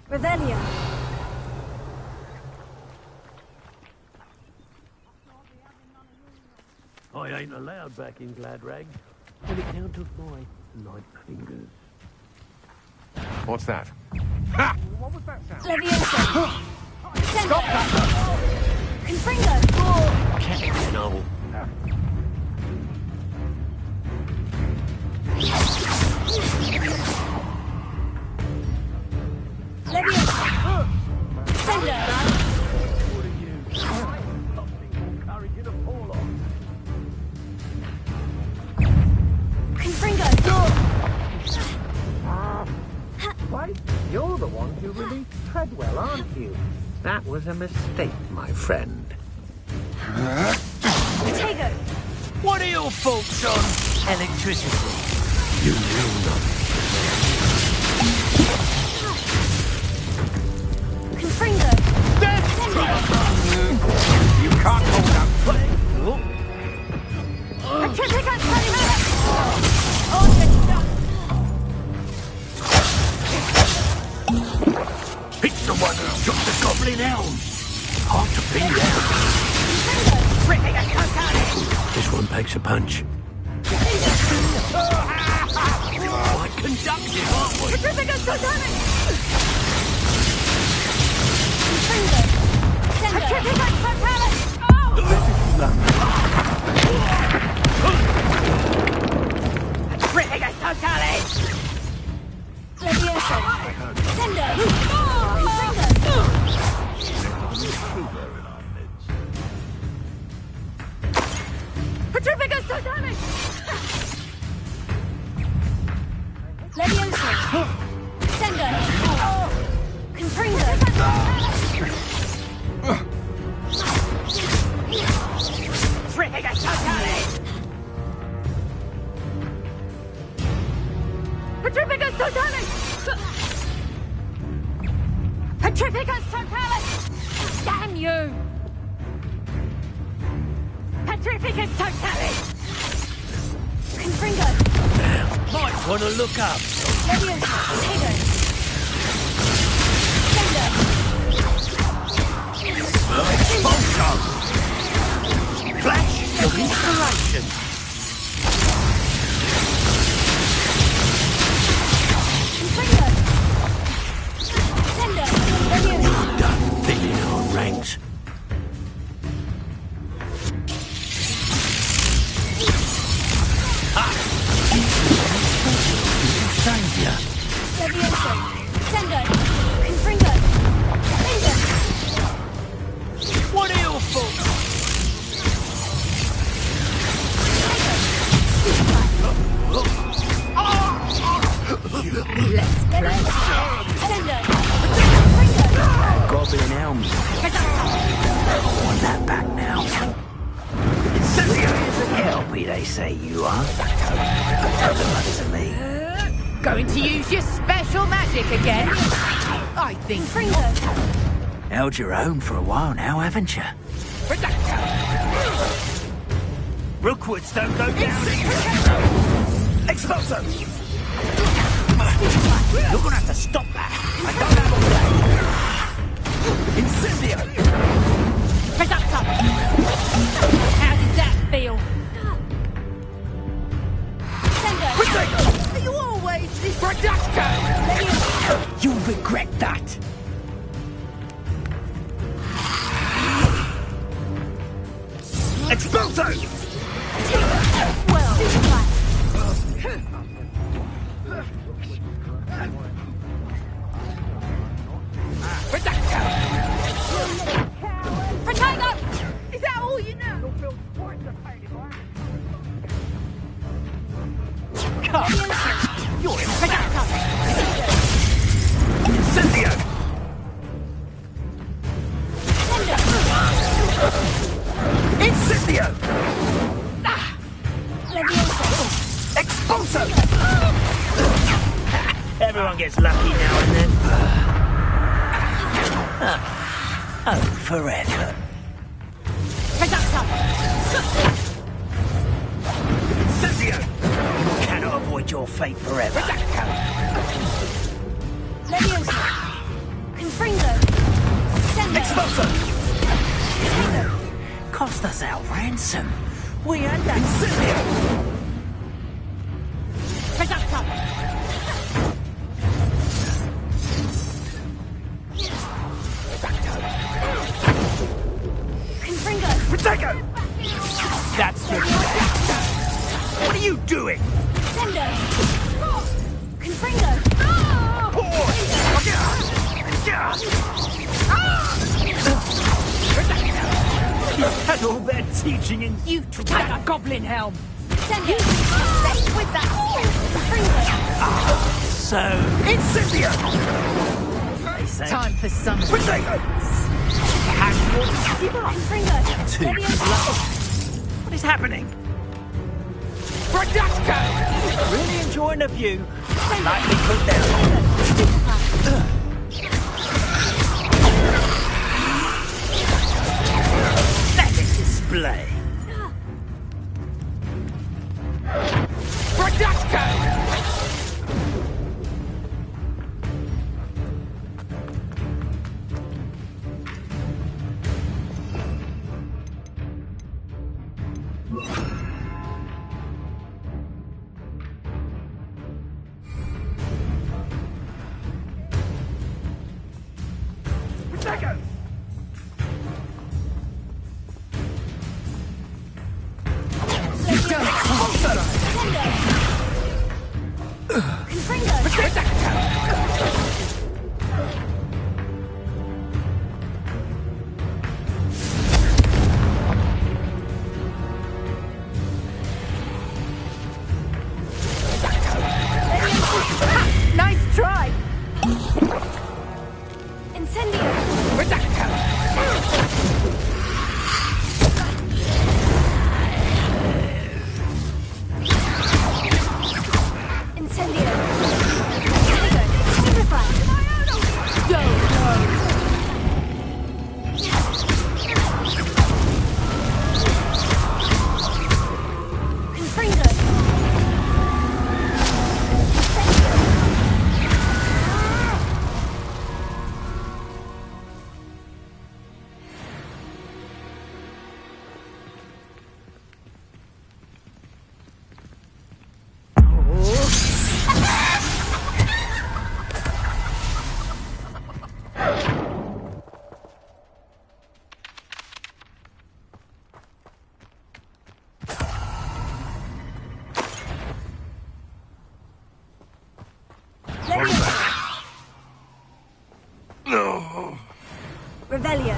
Revelio. I ain't allowed back in Gladrag on account of my light fingers. What's that? Ha! What was that sound? Leviosa! Sender! Stop that! Confringo! Cannibal. Leviosa! Sender! What are you? Something more courage in a fall on. Confringo! Wait, you're the one who released Treadwell, aren't you? That was a mistake, my friend. Potato! What are your thoughts on electricity? You will not. Confringo! You can't hold that. It's the one who took the Goblin Elm. Hard to pin down. This one packs a punch. Quite conductive, aren't we? Leviosa! Sender! Petrificus Totalic! Leviosa! Sender! Confringo! Petrificus Totalic! Petrificus Totalic! Petrificus Totalic! Damn you! Petrificus Totalic! Confringo! Might want to look up. Leviosa! Potato! Sender! Flash of inspiration. Confringo! Sender! Leviosa! Done thinning our ranks. Savior. Leviosa! Sender! Confringo! Sender! What are your thoughts? Let's play! Sender! Goblin Elm. I want that back now. Kelpie, they say you are. Looks to me. Going to use your special magic again? I think Confringo! Held your own for a while now, haven't you? Rookwoods don't go down. Exploso! You're gonna have to stop that. I don't have all day. Incendio! Reductor! How does that feel? Sender! Are you always this reductor? Leviosa! You'll regret that. Expulso! Well, Protego! Is that all you know? You're infected! Incendio! Incendio! Expulso! Everyone gets lucky now and then. Oh, forever. Incendio! You cannot avoid your fate forever. Leviosa. Confringo. Sendo. Expulso! Cost us our ransom. We had that. Incendio! Confringo. Protego! That's the... What are you doing? Sendo. Confringo. You've had all that teaching and you Take a goblin helm. Sendo. Stay with that. Confringo. So... Incendio! They say... Time for some. Protego! Confringo. Too slow. What is happening? Producto! Really enjoying the view. Lightly put down. Pathetic display. Producto! Protego! You've done it! Confringo. Nice try! Incendio. Incendio. Stupefy. Confringo. Revelio.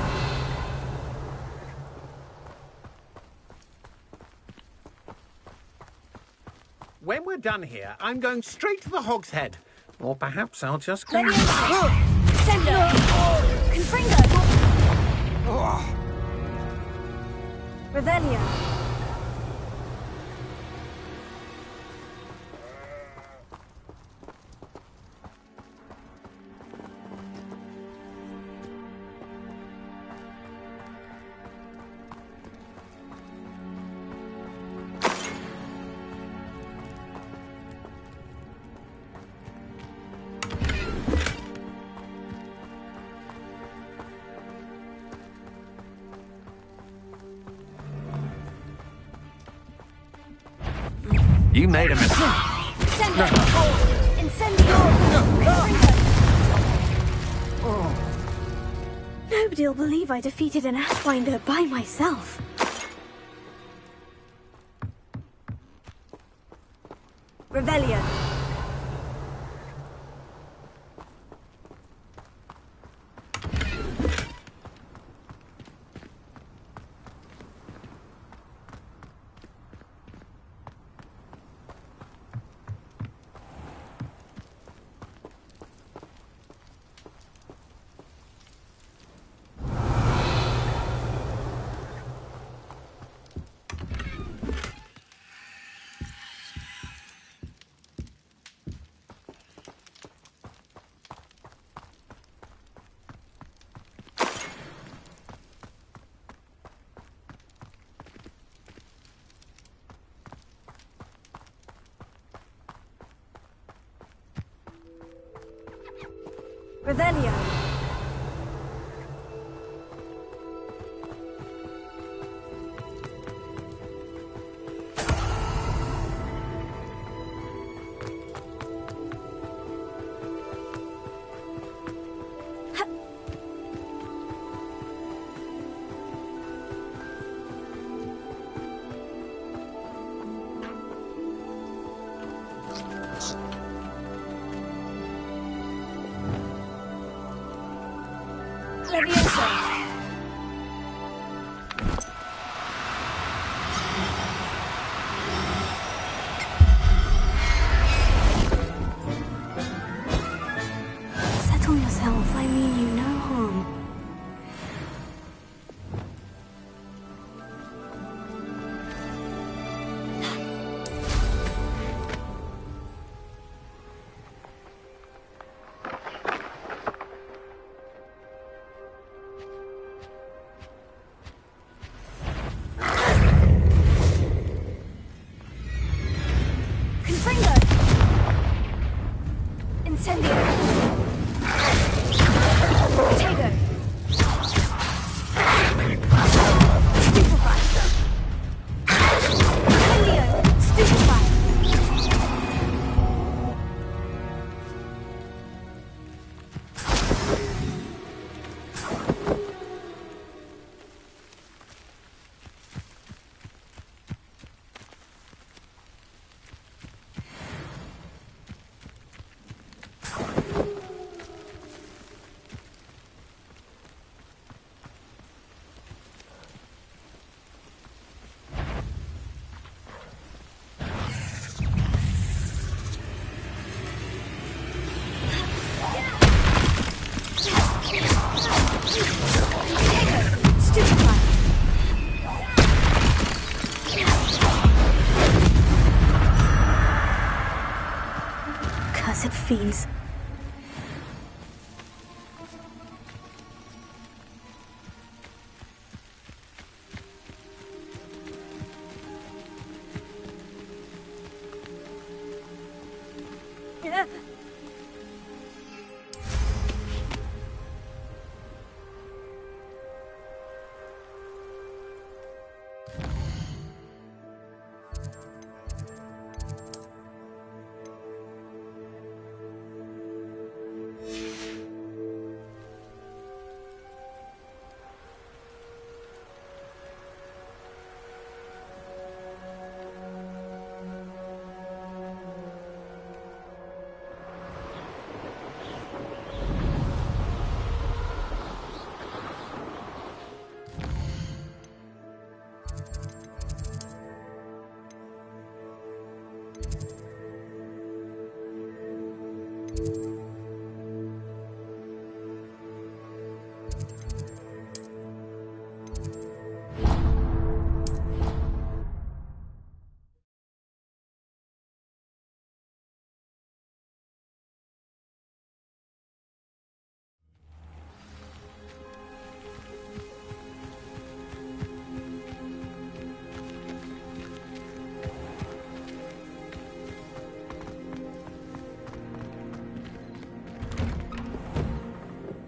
When we're done here, I'm going straight to the Hog's Head. Or perhaps I'll just go... Leviosa. Sendo. Confringo. Revelio. You made a mistake. Sendo. Incendio. Confringo. Nobody'll believe I defeated an Athfinder by myself. Revelio. Revelio. Settle yourself, I mean you no harm. Cursed fiends.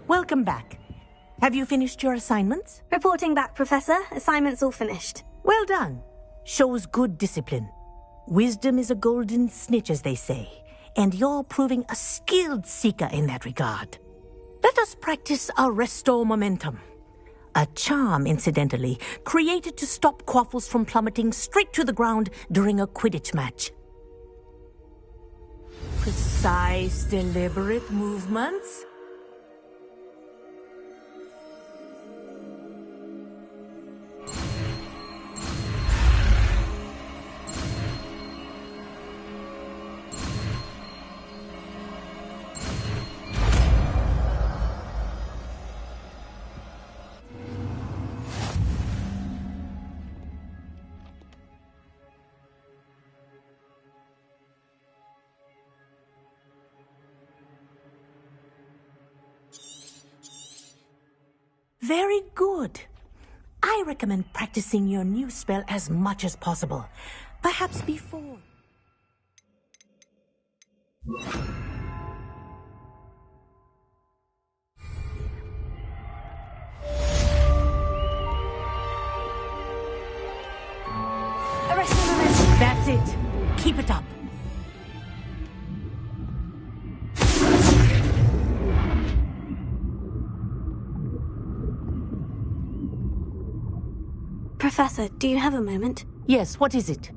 Welcome back. Have you finished your assignments? Reporting back, Professor. Assignment's all finished. Well done. Shows good discipline. Wisdom is a golden snitch, as they say, and you're proving a skilled seeker in that regard. Let us practice our restore momentum. A charm, incidentally, created to stop quaffles from plummeting straight to the ground during a Quidditch match. Precise, deliberate movements. Very good. I recommend practicing your new spell as much as possible. Perhaps before... Arresting momentum. That's it. Keep it up. Professor, do you have a moment? Yes, what is it?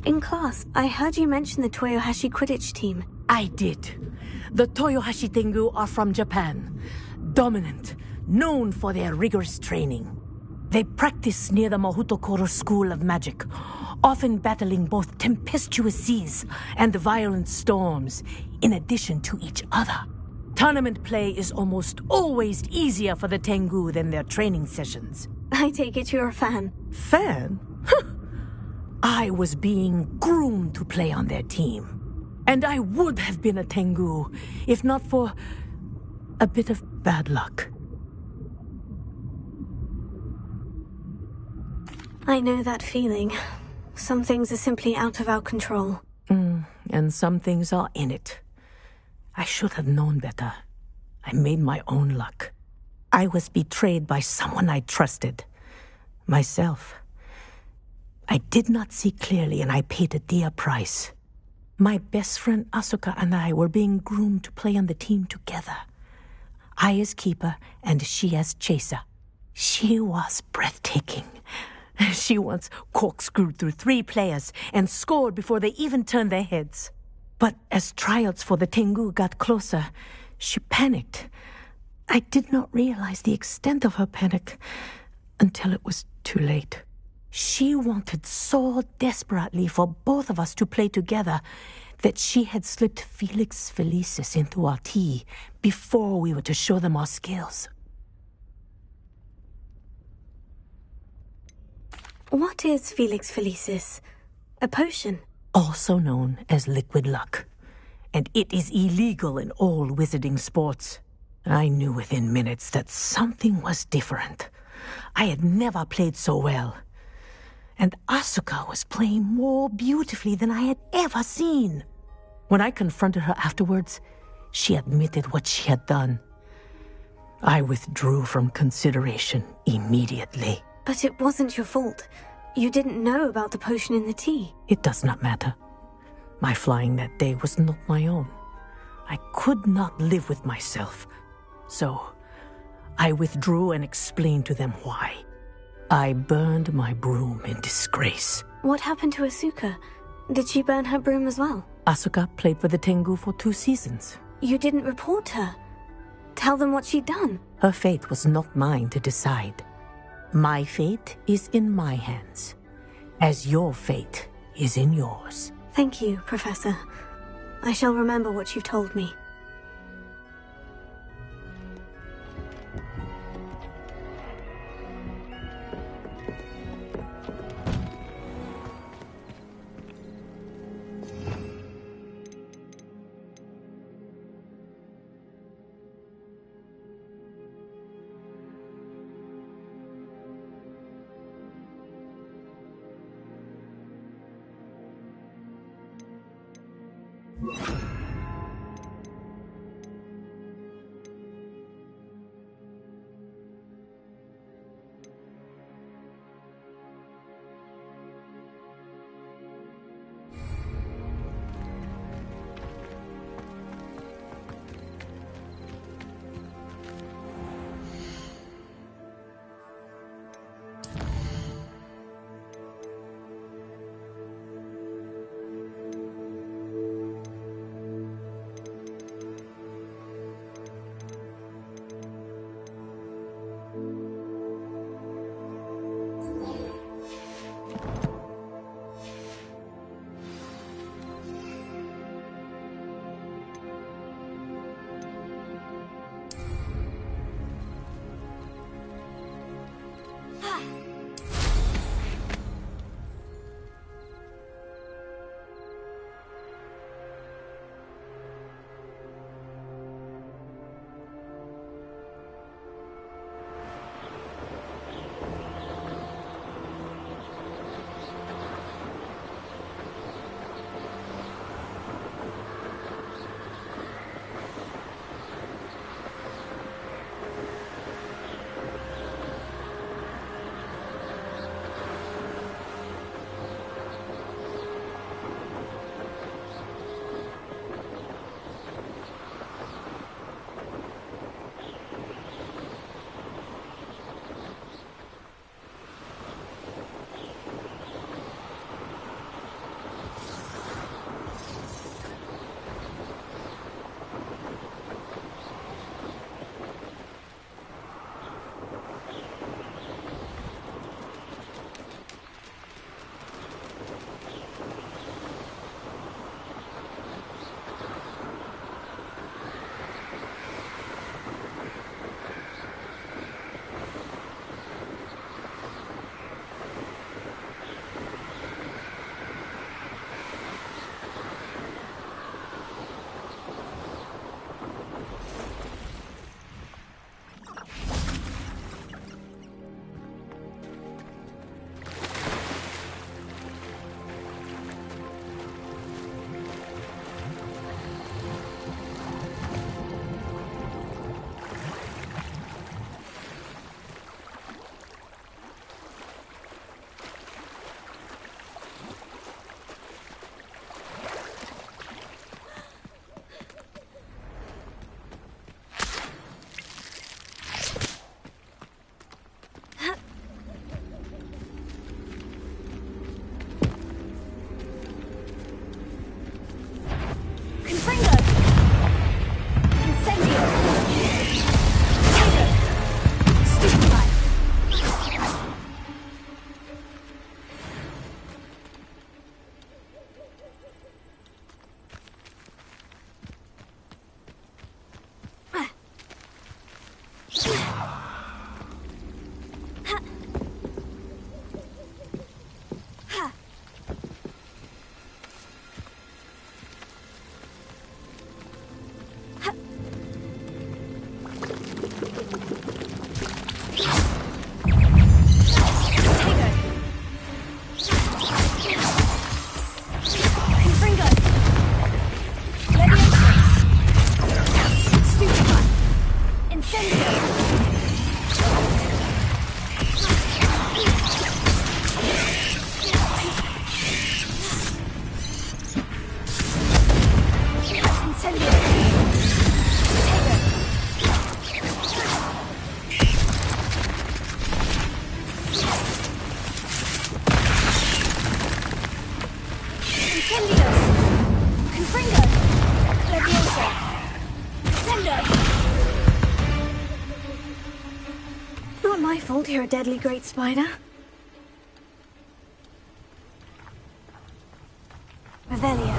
In class, I heard you mention the Toyohashi Quidditch team. I did. The Toyohashi Tengu are from Japan. Dominant, known for their rigorous training. They practice near the Mahutokoro School of Magic, often battling both tempestuous seas and violent storms, in addition to each other. Tournament play is almost always easier for the Tengu than their training sessions. I take it you're a fan. Fan? I was being groomed to play on their team. And I would have been a Tengu, if not for a bit of bad luck. I know that feeling. Some things are simply out of our control. And some things are in it. I should have known better. I made my own luck. I was betrayed by someone I trusted. Myself. I did not see clearly, and I paid a dear price. My best friend Asuka and I were being groomed to play on the team together. I as keeper, and she as chaser. She was breathtaking. She once corkscrewed through 3 players and scored before they even turned their heads. But as tryouts for the Tengu got closer, she panicked. I did not realize the extent of her panic until it was too late. She wanted so desperately for both of us to play together that she had slipped Felix Felicis into our tea before we were to show them our skills. What is Felix Felicis? A potion? Also known as liquid luck. And it is illegal in all wizarding sports. I knew within minutes that something was different. I had never played so well. And Asuka was playing more beautifully than I had ever seen. When I confronted her afterwards, she admitted what she had done. I withdrew from consideration immediately. But it wasn't your fault. You didn't know about the potion in the tea. It does not matter. My flying that day was not my own. I could not live with myself. So, I withdrew and explained to them why. I burned my broom in disgrace. What happened to Asuka? Did she burn her broom as well? Asuka played for the Tengu for 2 seasons. You didn't report her. Tell them what she'd done. Her fate was not mine to decide. My fate is in my hands, as your fate is in yours. Thank you, Professor. I shall remember what you've told me. Incendio! Confringo! Leviosa! Sendo! Not my fault you're a deadly great spider. Revelio.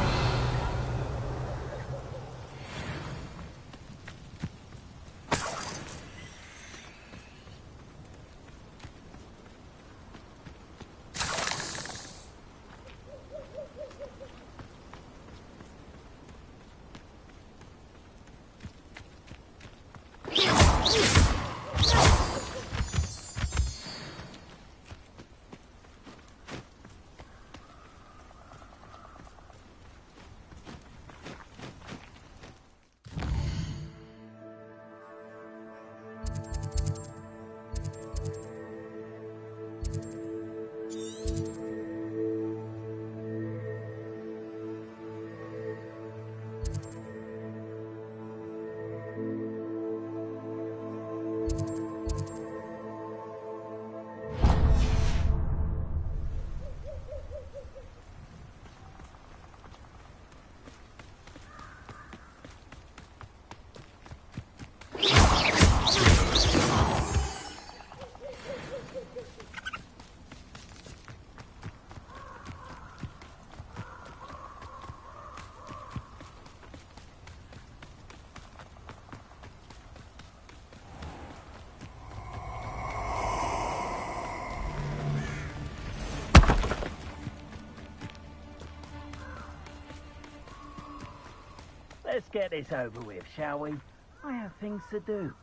Let's get this over with, shall we? I have things to do.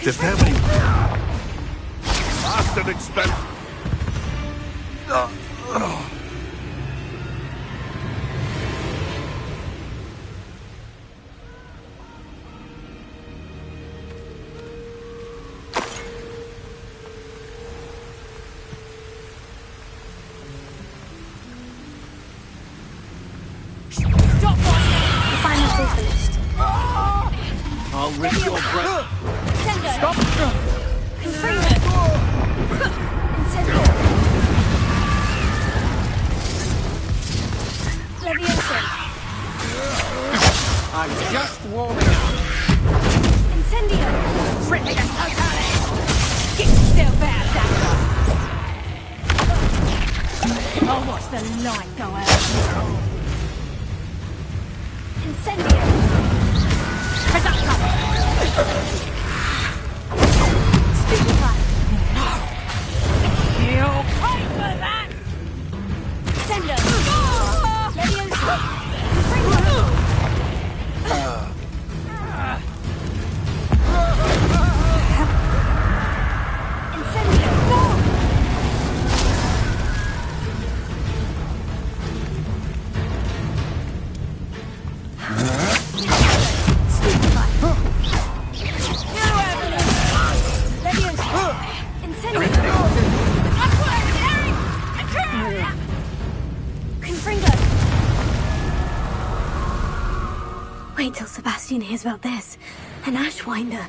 Just how many bastard expect? Stop! The finals is finished. I'll rip your breath. Stop! Confringo! Incendio! Leviosa! I'm just warming up. Incendio! Rip me the totale! Get yourself out, Dapper! I'll watch the light go out. Incendio! Stupefy! You'll pay for that! Sendo! Leviosa! Confringo! Incendio! Stupefy! cares about this? An ashwinder.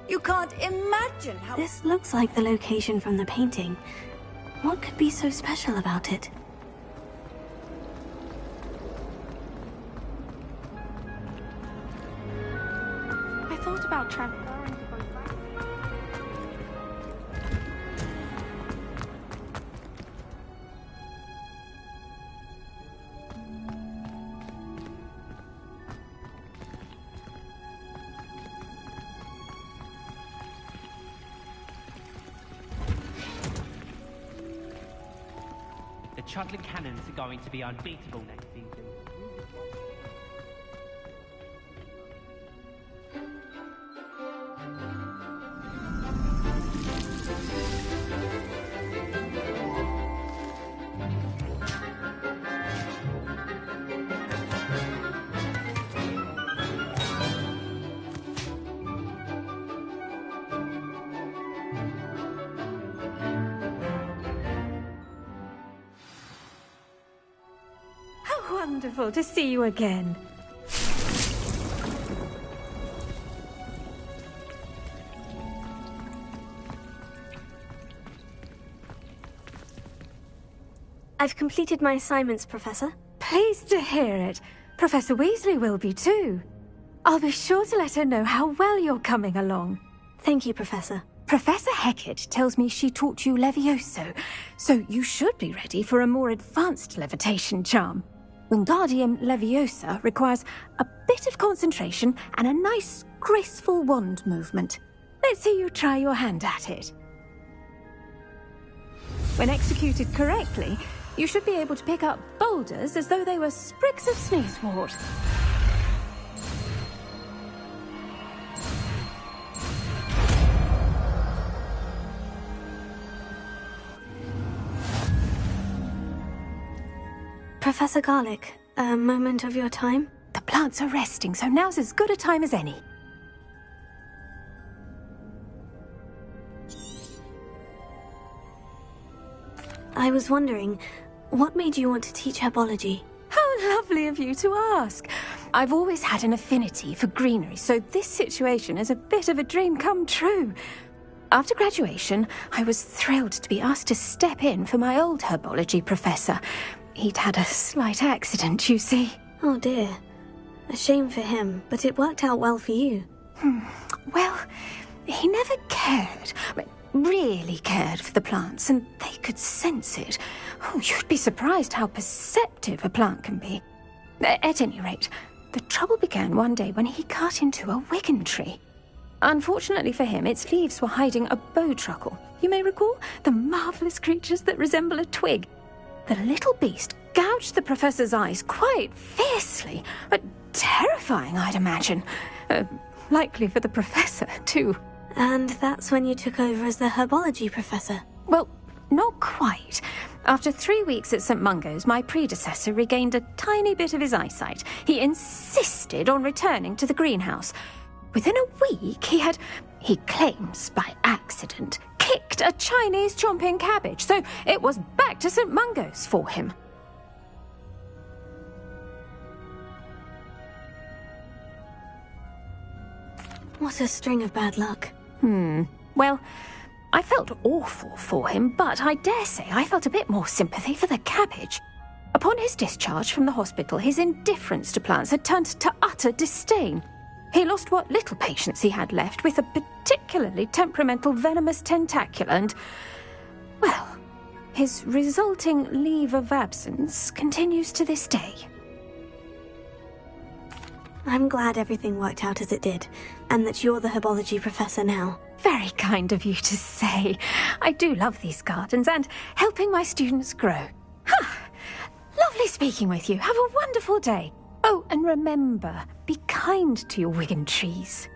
You can't imagine how... This looks like the location from the painting. What could be so special about it? I thought about transferring to both. The Chudlin cannons are going to be unbeatable next season. Wonderful to see you again. I've completed my assignments, Professor. Pleased to hear it. Professor Weasley will be too. I'll be sure to let her know how well you're coming along. Thank you, Professor. Professor Hecat tells me she taught you Levioso, so you should be ready for a more advanced levitation charm. Wingardium Leviosa requires a bit of concentration and a nice, graceful wand movement. Let's see you try your hand at it. When executed correctly, you should be able to pick up boulders as though they were sprigs of sneezewort. Professor Garlick, a moment of your time? The plants are resting, so now's as good a time as any. I was wondering, what made you want to teach herbology? How lovely of you to ask. I've always had an affinity for greenery, so this situation is a bit of a dream come true. After graduation, I was thrilled to be asked to step in for my old herbology professor. He'd had a slight accident, you see. Oh dear. A shame for him, but it worked out well for you. Well, he never cared, really cared for the plants, and they could sense it. Oh, you'd be surprised how perceptive a plant can be. At any rate, the trouble began one day when he cut into a wigan tree. Unfortunately for him, its leaves were hiding a bowtruckle. You may recall the marvellous creatures that resemble a twig. The little beast gouged the professor's eyes quite fiercely. Terrifying, I'd imagine. Likely for the professor, too. And that's when you took over as the herbology professor? Well, not quite. After 3 weeks at St. Mungo's, my predecessor regained a tiny bit of his eyesight. He insisted on returning to the greenhouse. Within a week, he claims by accident, kicked a Chinese chomping cabbage, so it was back to St. Mungo's for him. What a string of bad luck. Well, I felt awful for him, but I dare say I felt a bit more sympathy for the cabbage. Upon his discharge from the hospital, his indifference to plants had turned to utter disdain. He lost what little patience he had left with a particularly temperamental venomous tentacula and, well, his resulting leave of absence continues to this day. I'm glad everything worked out as it did, and that you're the herbology professor now. Very kind of you to say. I do love these gardens and helping my students grow. Lovely speaking with you. Have a wonderful day. Oh, and remember, be kind to your wigan trees.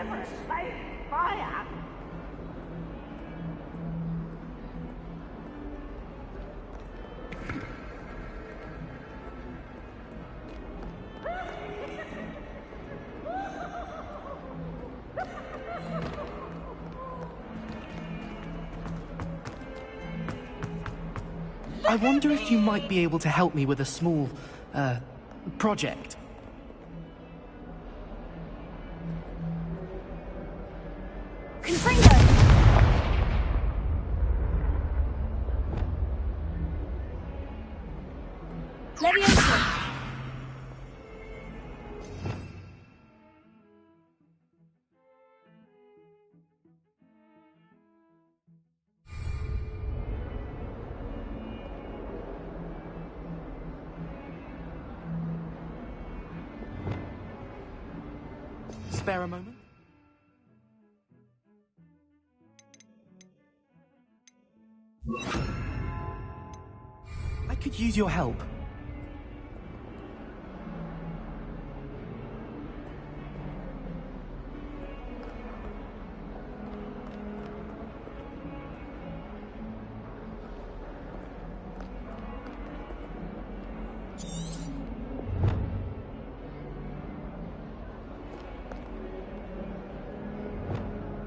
never escaped fire. I wonder if you might be able to help me with a small, project. Spare a moment? I could use your help.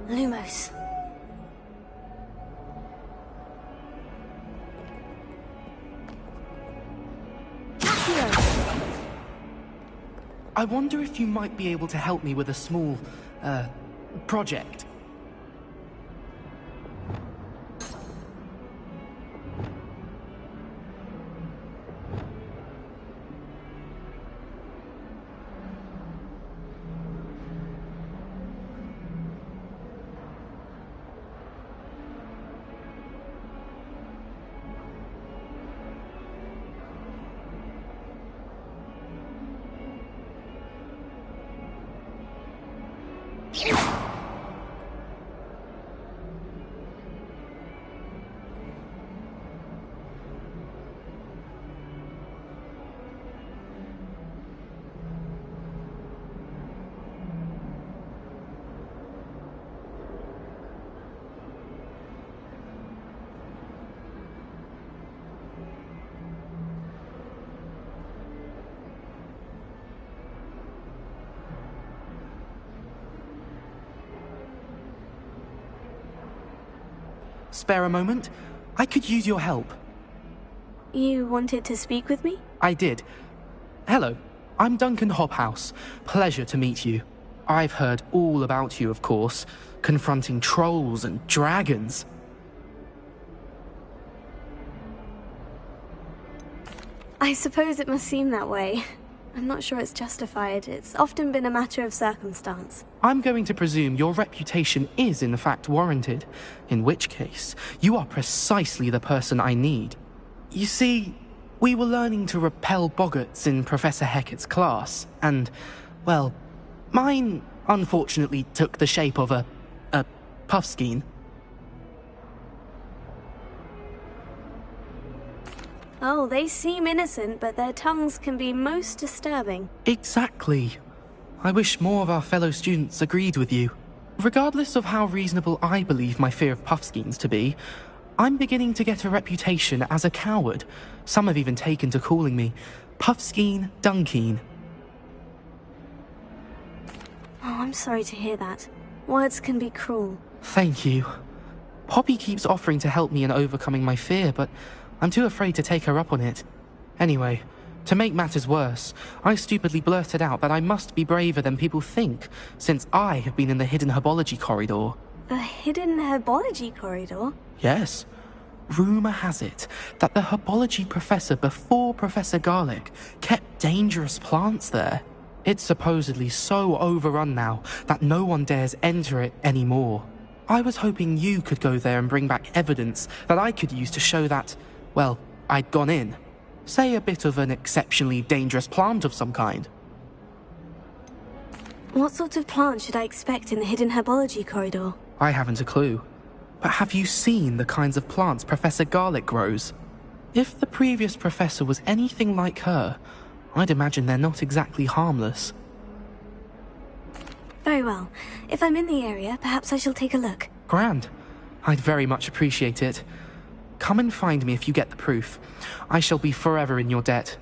Lumos. I wonder if you might be able to help me with a small, project. Spare a moment? I could use your help. You wanted to speak with me? I did. Hello, I'm Duncan Hobhouse. Pleasure to meet you. I've heard all about you, of course, confronting trolls and dragons. I suppose it must seem that way. I'm not sure it's justified. It's often been a matter of circumstance. I'm going to presume your reputation is in fact warranted, in which case, you are precisely the person I need. You see, we were learning to repel boggarts in Professor Hecat's class, and, well, mine unfortunately took the shape of a puffskein. Oh, they seem innocent, but their tongues can be most disturbing. Exactly. I wish more of our fellow students agreed with you. Regardless of how reasonable I believe my fear of puffskeins to be, I'm beginning to get a reputation as a coward. Some have even taken to calling me Puffskeen Dunkeen. Oh, I'm sorry to hear that. Words can be cruel. Thank you. Poppy keeps offering to help me in overcoming my fear, but I'm too afraid to take her up on it. Anyway, to make matters worse, I stupidly blurted out that I must be braver than people think, since I have been in the hidden herbology corridor. The hidden herbology corridor? Yes. Rumour has it that the herbology professor before Professor Garlic kept dangerous plants there. It's supposedly so overrun now that no one dares enter it anymore. I was hoping you could go there and bring back evidence that I could use to show that, well, I'd gone in. Say a bit of an exceptionally dangerous plant of some kind. What sort of plant should I expect in the hidden herbology corridor? I haven't a clue. But have you seen the kinds of plants Professor Garlic grows? If the previous professor was anything like her, I'd imagine they're not exactly harmless. Very Very well. If I'm in the area, perhaps I shall take a look. Grand. I'd very much appreciate it. Come and find me if you get the proof. I shall be forever in your debt.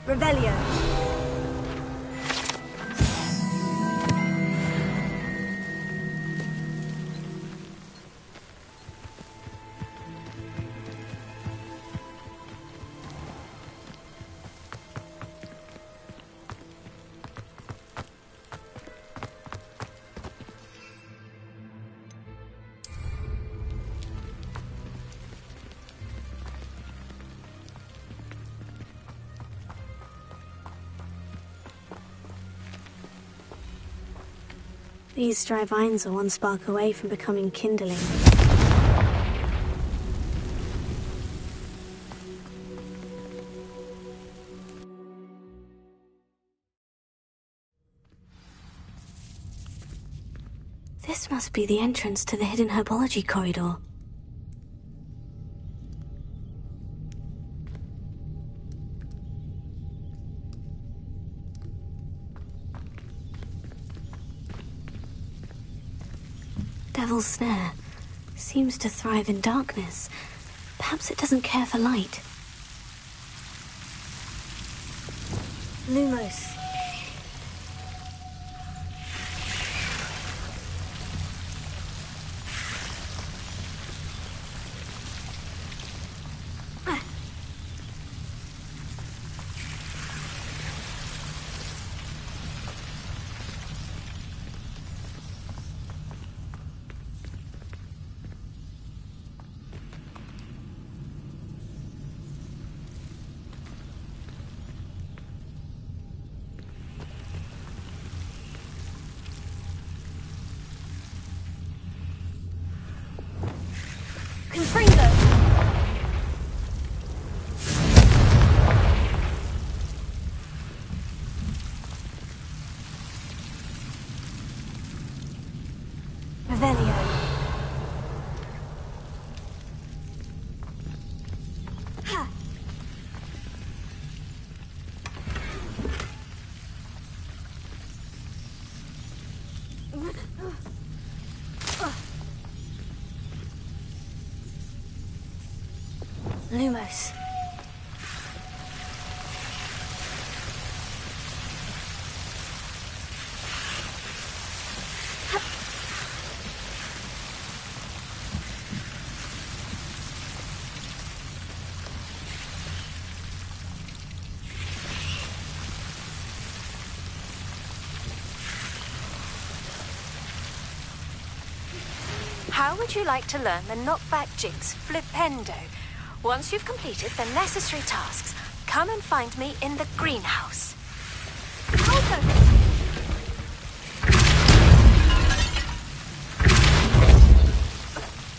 Revelio. These dry vines are one spark away from becoming kindling. This must be the entrance to the hidden herbology corridor. Devil's Snare seems to thrive in darkness. Perhaps it doesn't care for light. Lumos. Lumos. How would you like to learn the knockback jigs flipendo? Once you've completed the necessary tasks, come and find me in the greenhouse.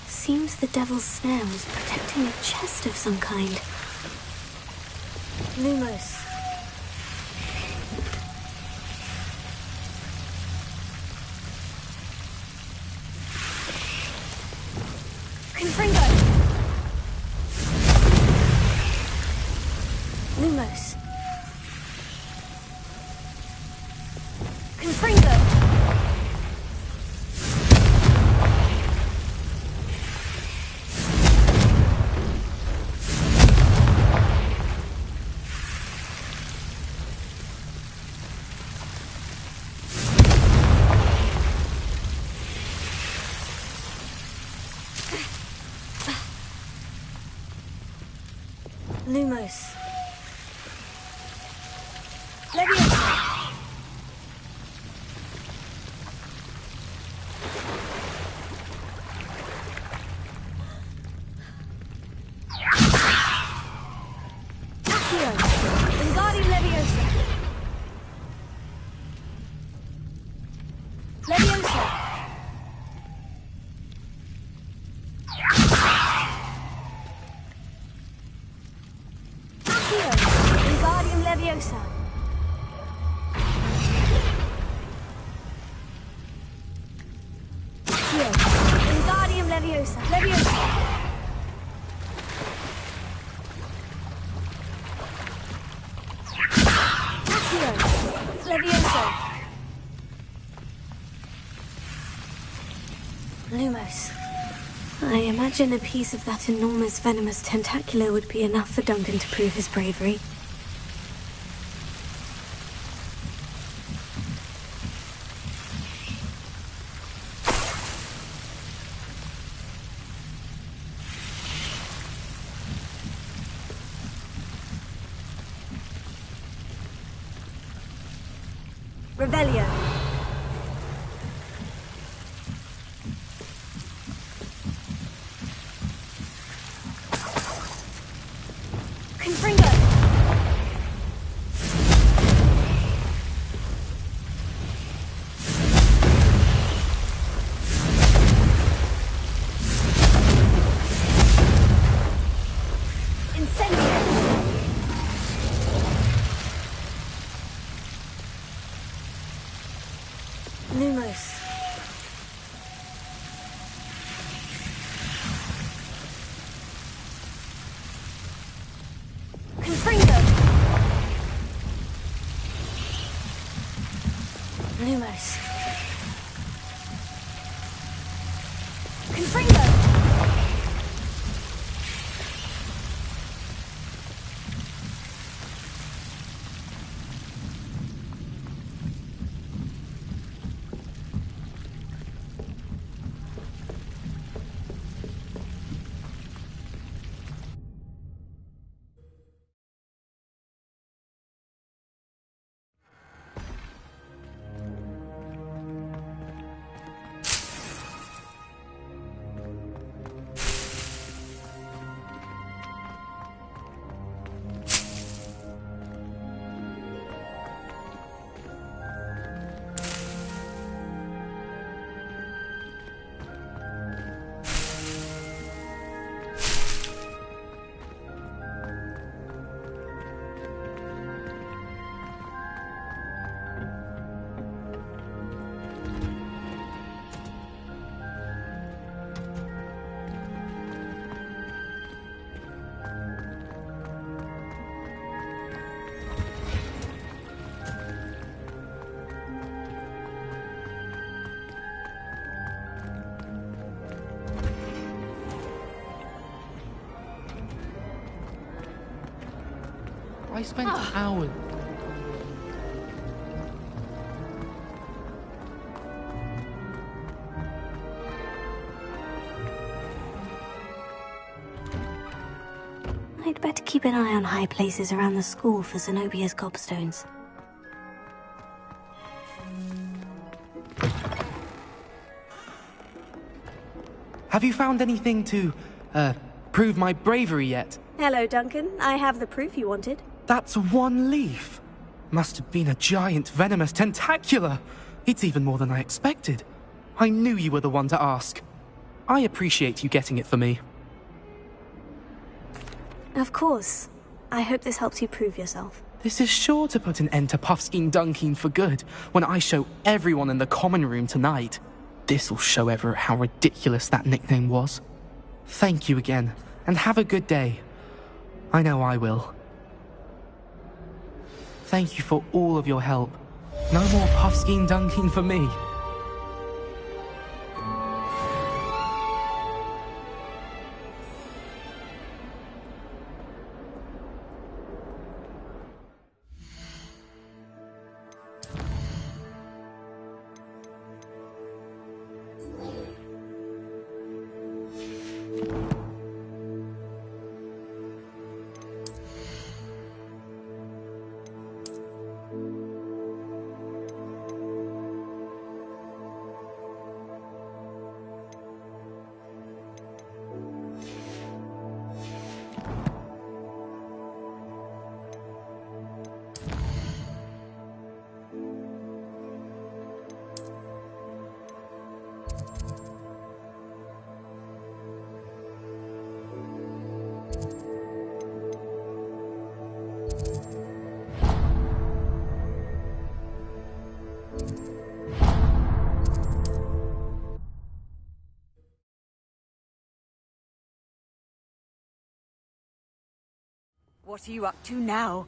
Seems the Devil's Snare was protecting a chest of some kind. Lumos. Confringo. Lumos. Leviosa. Accio. Wingardium Leviosa. Leviosa. Accio. Wingardium Leviosa. Accio. Wingardium Leviosa. Leviosa. Accio. Leviosa. Lumos. I imagine a piece of that enormous venomous tentacular would be enough for Duncan to prove his bravery. Revelio. Confringo. Incendio. Lumos. Confringo. Lumos. Confringo. I spent hours. I'd better keep an eye on high places around the school for Zenobia's gobstones. Have you found anything to, prove my bravery yet? Hello, Duncan. I have the proof you wanted. That's one leaf. Must have been a giant venomous tentacular. It's even more than I expected. I knew you were the one to ask. I appreciate you getting it for me. Of course. I hope this helps you prove yourself. This is sure to put an end to Puffskein Dunkin for good when I show everyone in the common room tonight. This'll show Everett how ridiculous that nickname was. Thank you again, and have a good day. I know I will. Thank you for all of your help. No more Puffskein Dunkin for me. What are you up to now?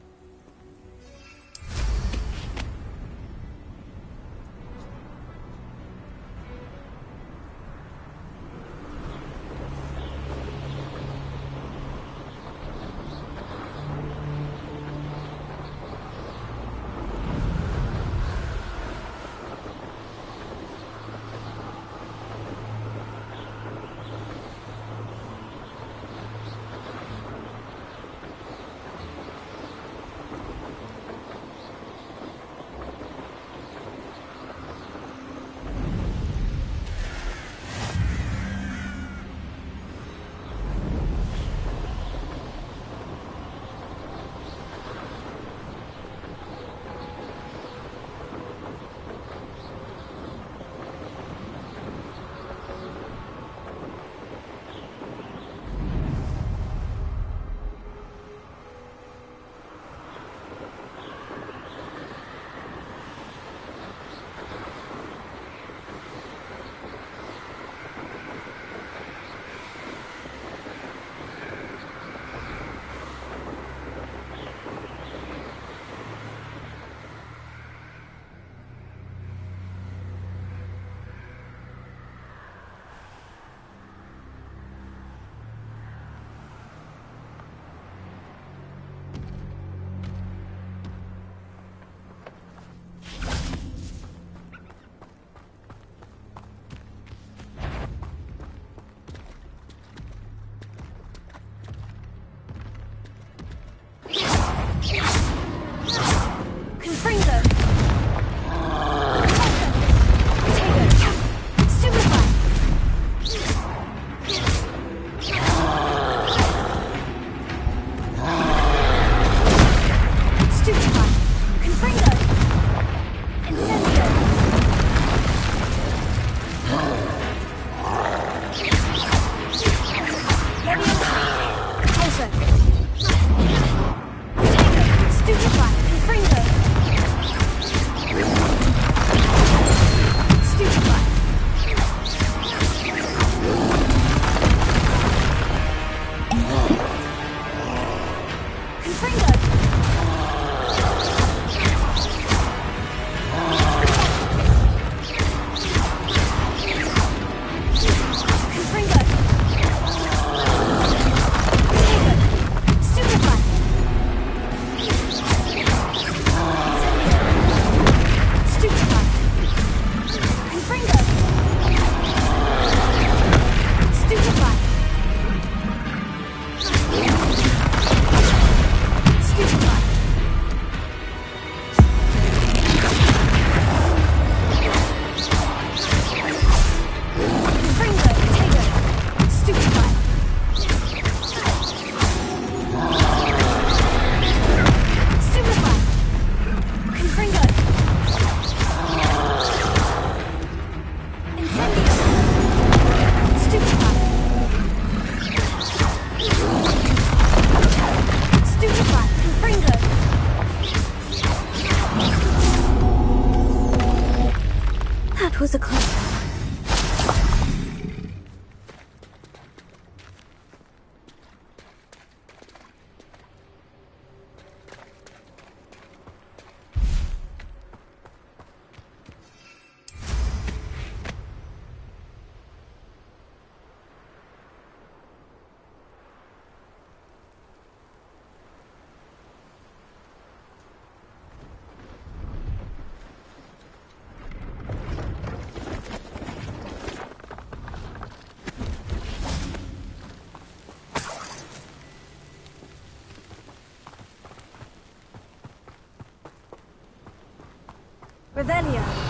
Was a close. Revelio.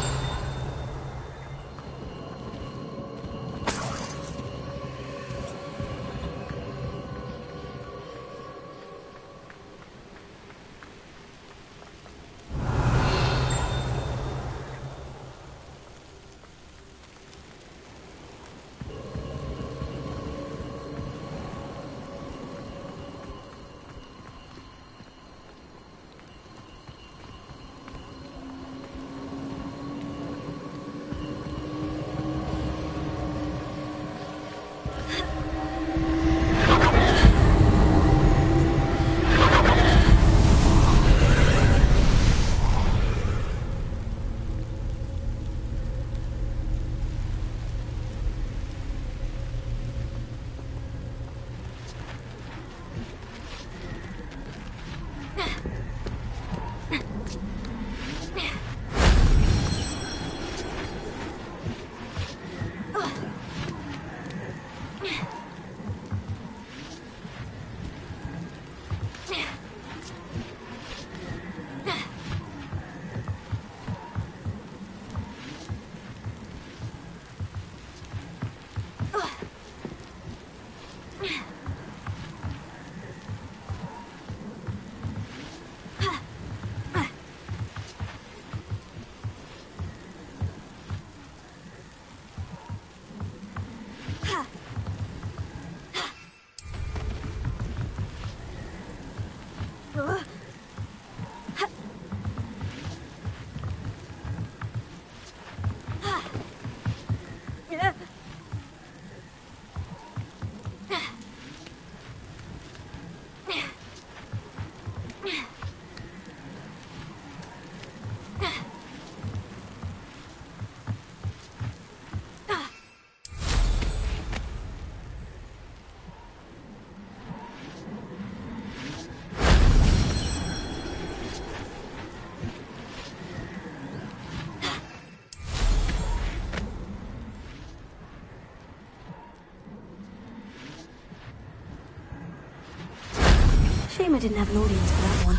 Shame I didn't have an audience for that one.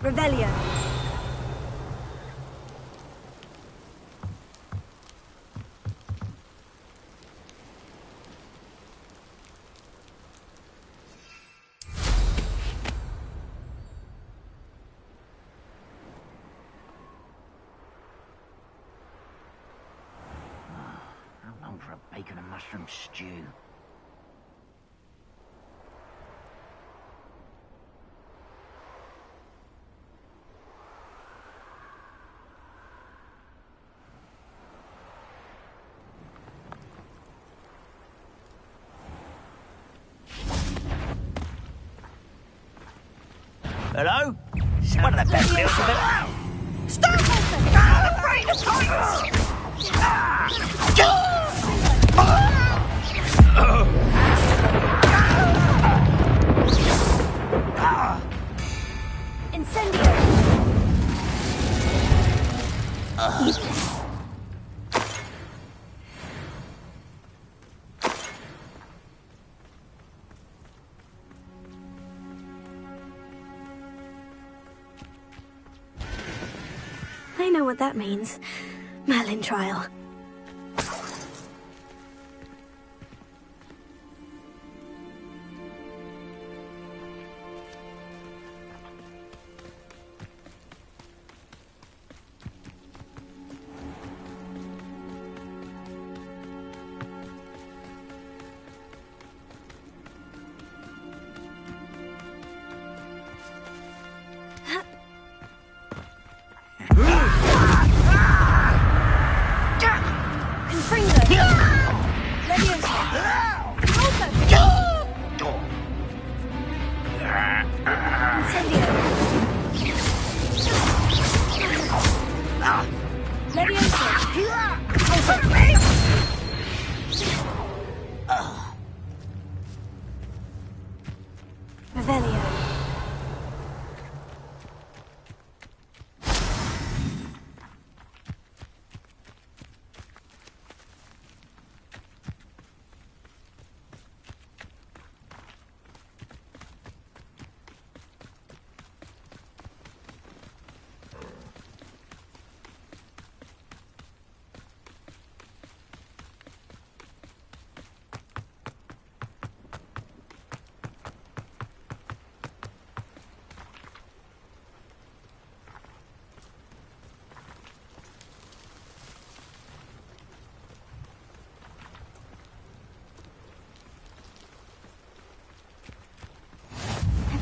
Revelio. For a bacon and mushroom stew. Hello? One of the best meals of it. Stop! I'm afraid of heights! Incendio! I know what that means. Merlin trial.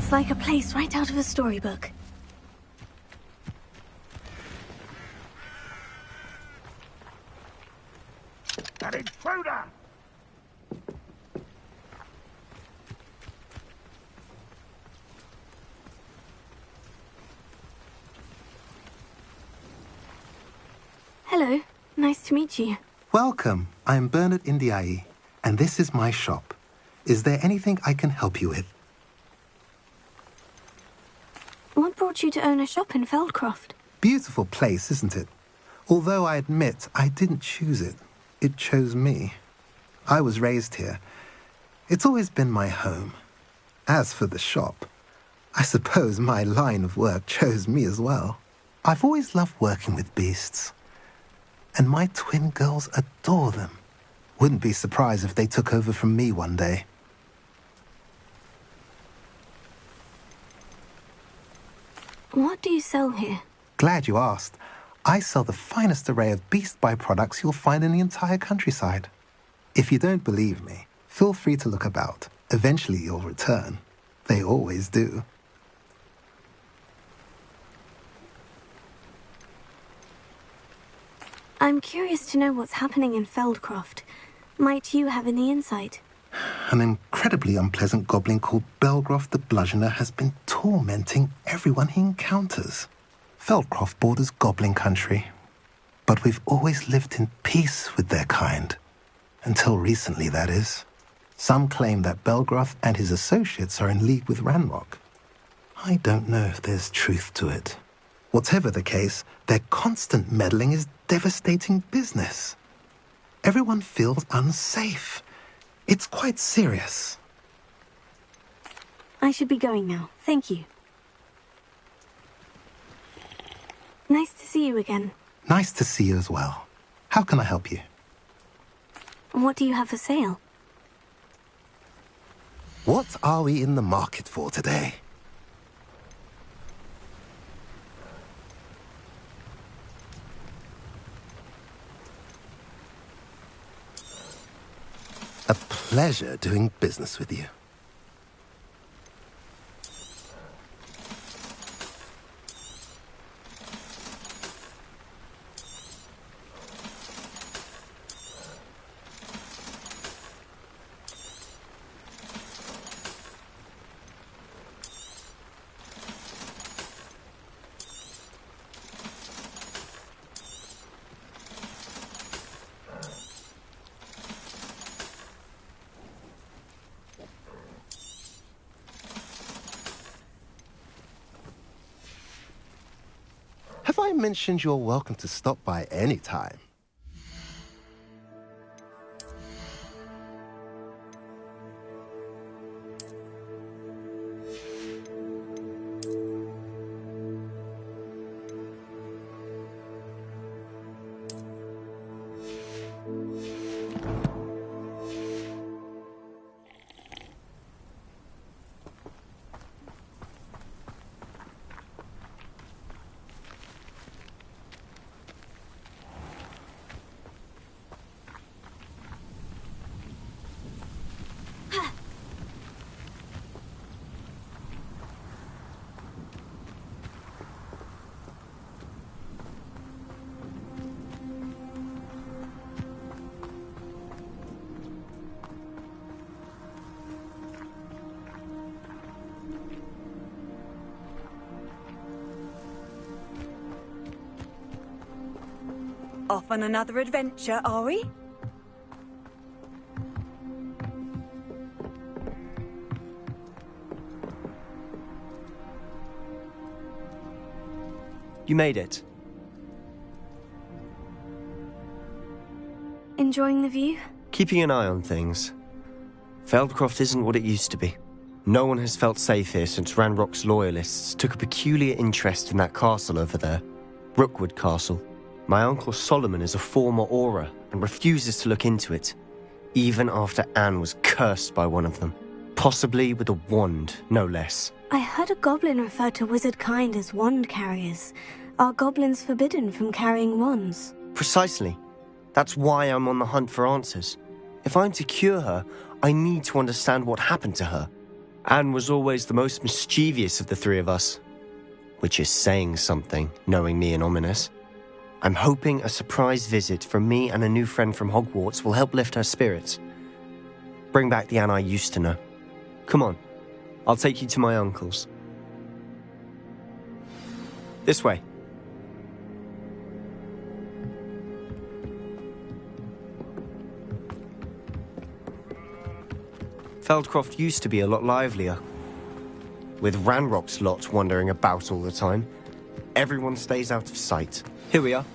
It's like a place right out of a storybook. An intruder! Hello, nice to meet you. Welcome. I'm Bernard Indiai, and this is my shop. Is there anything I can help you with? What brought you to own a shop in Feldcroft? Beautiful place, isn't it? Although I admit I didn't choose it. It chose me. I was raised here. It's always been my home. As for the shop, I suppose my line of work chose me as well. I've always loved working with beasts. And my twin girls adore them. Wouldn't be surprised if they took over from me one day. What do you sell here? Glad you asked. I sell the finest array of beast byproducts you'll find in the entire countryside. If you don't believe me, feel free to look about. Eventually you'll return. They always do. I'm curious to know what's happening in Feldcroft. Might you have any insight? An incredibly unpleasant goblin called Belgroth the Bludgeoner has been tormenting everyone he encounters. Feldcroft borders goblin country, but we've always lived in peace with their kind. Until recently, that is. Some claim that Belgroth and his associates are in league with Ranrock. I don't know if there's truth to it. Whatever the case, their constant meddling is devastating business. Everyone feels unsafe. It's quite serious. I should be going now. Thank you. Nice to see you again. Nice to see you as well. How can I help you? What do you have for sale? What are we in the market for today? A pleasure doing business with you. Have I mentioned you're welcome to stop by any time? Off on another adventure, are we? You made it. Enjoying the view? Keeping an eye on things. Feldcroft isn't what it used to be. No one has felt safe here since Ranrock's loyalists took a peculiar interest in that castle over there. Rookwood Castle. My uncle Solomon is a former Auror and refuses to look into it, even after Anne was cursed by one of them. Possibly with a wand, no less. I heard a goblin refer to wizard kind as wand carriers. Are goblins forbidden from carrying wands? Precisely. That's why I'm on the hunt for answers. If I'm to cure her, I need to understand what happened to her. Anne was always the most mischievous of the three of us. Which is saying something, knowing me and Ominous. I'm hoping a surprise visit from me and a new friend from Hogwarts will help lift her spirits. Bring back the Anne I used to know. Come on, I'll take you to my uncle's. This way. Feldcroft used to be a lot livelier. With Ranrock's lot wandering about all the time, everyone stays out of sight. Here we are.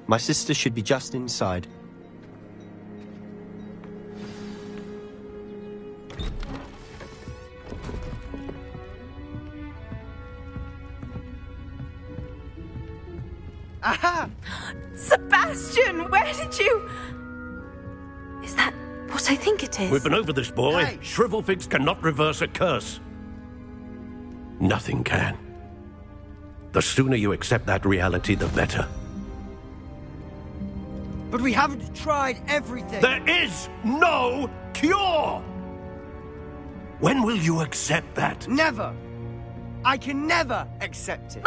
My sister should be just inside. Aha! Sebastian, where did you... Is that what I think it is? We've been over this, boy. Hey. Shrivelfigs cannot reverse a curse. Nothing can. The sooner you accept that reality, the better. But we haven't tried everything. There is no cure! When will you accept that? Never! I can never accept it.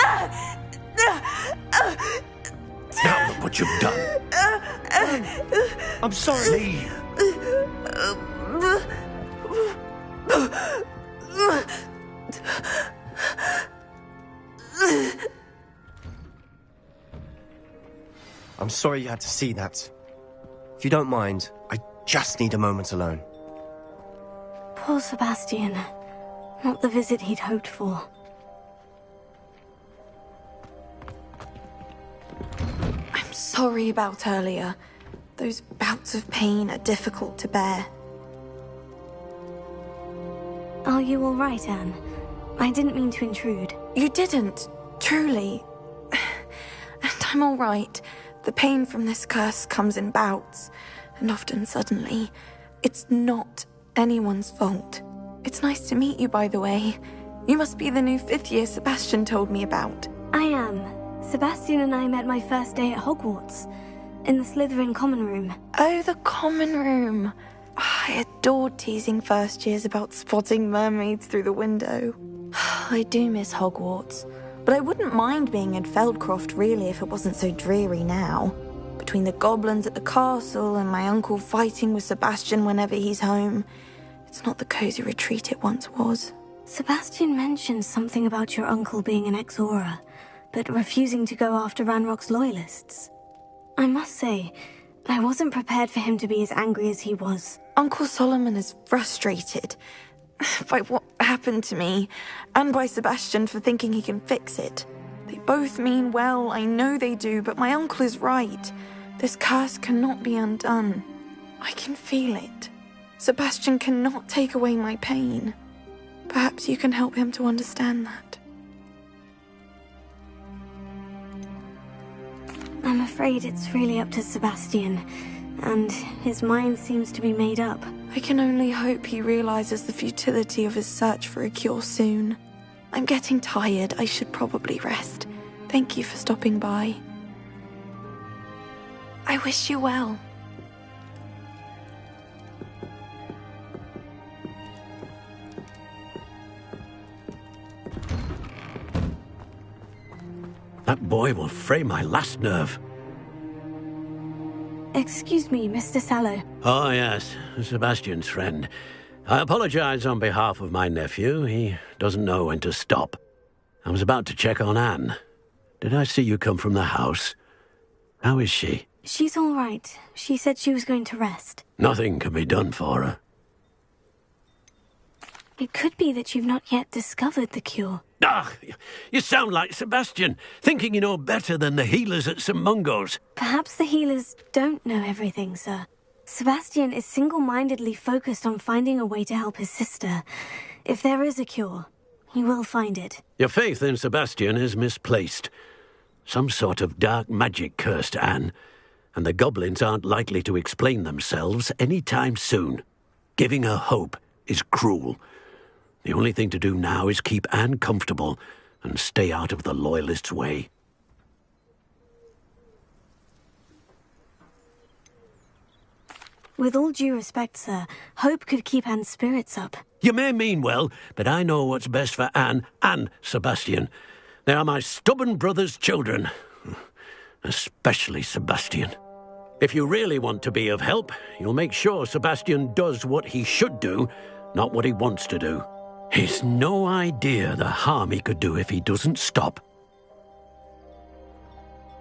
Now look what you've done. I'm sorry. Leave. I'm sorry you had to see that. If you don't mind, I just need a moment alone. Poor Sebastian. Not the visit he'd hoped for. I'm sorry about earlier. Those bouts of pain are difficult to bear. Are you all right, Anne? I didn't mean to intrude. You didn't, truly. And I'm all right. The pain from this curse comes in bouts, and often suddenly. It's not anyone's fault. It's nice to meet you, by the way. You must be the new 5th year Sebastian told me about. I am. Sebastian and I met my first day at Hogwarts, in the Slytherin common room. Oh, the common room. I adored teasing first years about spotting mermaids through the window. I do miss Hogwarts, but I wouldn't mind being in Feldcroft really if it wasn't so dreary now. Between the goblins at the castle and my uncle fighting with Sebastian whenever he's home, it's not the cozy retreat it once was. Sebastian mentioned something about your uncle being an ex-Auror, but refusing to go after Ranrock's loyalists. I must say, I wasn't prepared for him to be as angry as he was. Uncle Solomon is frustrated by what happened to me, and by Sebastian for thinking he can fix it. They both mean well, I know they do, but my uncle is right. This curse cannot be undone. I can feel it. Sebastian cannot take away my pain. Perhaps you can help him to understand that. I'm afraid it's really up to Sebastian, and his mind seems to be made up. I can only hope he realizes the futility of his search for a cure soon. I'm getting tired. I should probably rest. Thank you for stopping by. I wish you well. That boy will fray my last nerve. Excuse me, Mr. Sallow. Oh, yes, Sebastian's friend. I apologize on behalf of my nephew. He doesn't know when to stop. I was about to check on Anne. Did I see you come from the house? How is she? She's all right. She said she was going to rest. Nothing can be done for her. It could be that you've not yet discovered the cure. Ah, you sound like Sebastian, thinking you know better than the healers at St. Mungo's. Perhaps the healers don't know everything, sir. Sebastian is single-mindedly focused on finding a way to help his sister. If there is a cure, he will find it. Your faith in Sebastian is misplaced. Some sort of dark magic cursed Anne, and the goblins aren't likely to explain themselves any time soon. Giving her hope is cruel. The only thing to do now is keep Anne comfortable and stay out of the Loyalists' way. With all due respect, sir, hope could keep Anne's spirits up. You may mean well, but I know what's best for Anne and Sebastian. They are my stubborn brother's children. Especially Sebastian. If you really want to be of help, you'll make sure Sebastian does what he should do, not what he wants to do. He's no idea the harm he could do if he doesn't stop.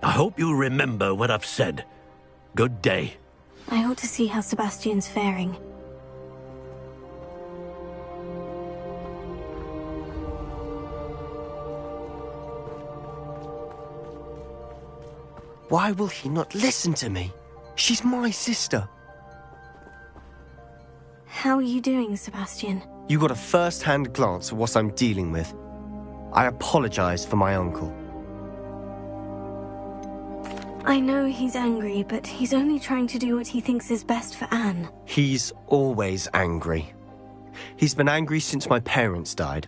I hope you'll remember what I've said. Good day. I ought to see how Sebastian's faring. Why will he not listen to me? She's my sister. How are you doing, Sebastian? You got a first-hand glance at what I'm dealing with. I apologize for my uncle. I know he's angry, but he's only trying to do what he thinks is best for Anne. He's always angry. He's been angry since my parents died.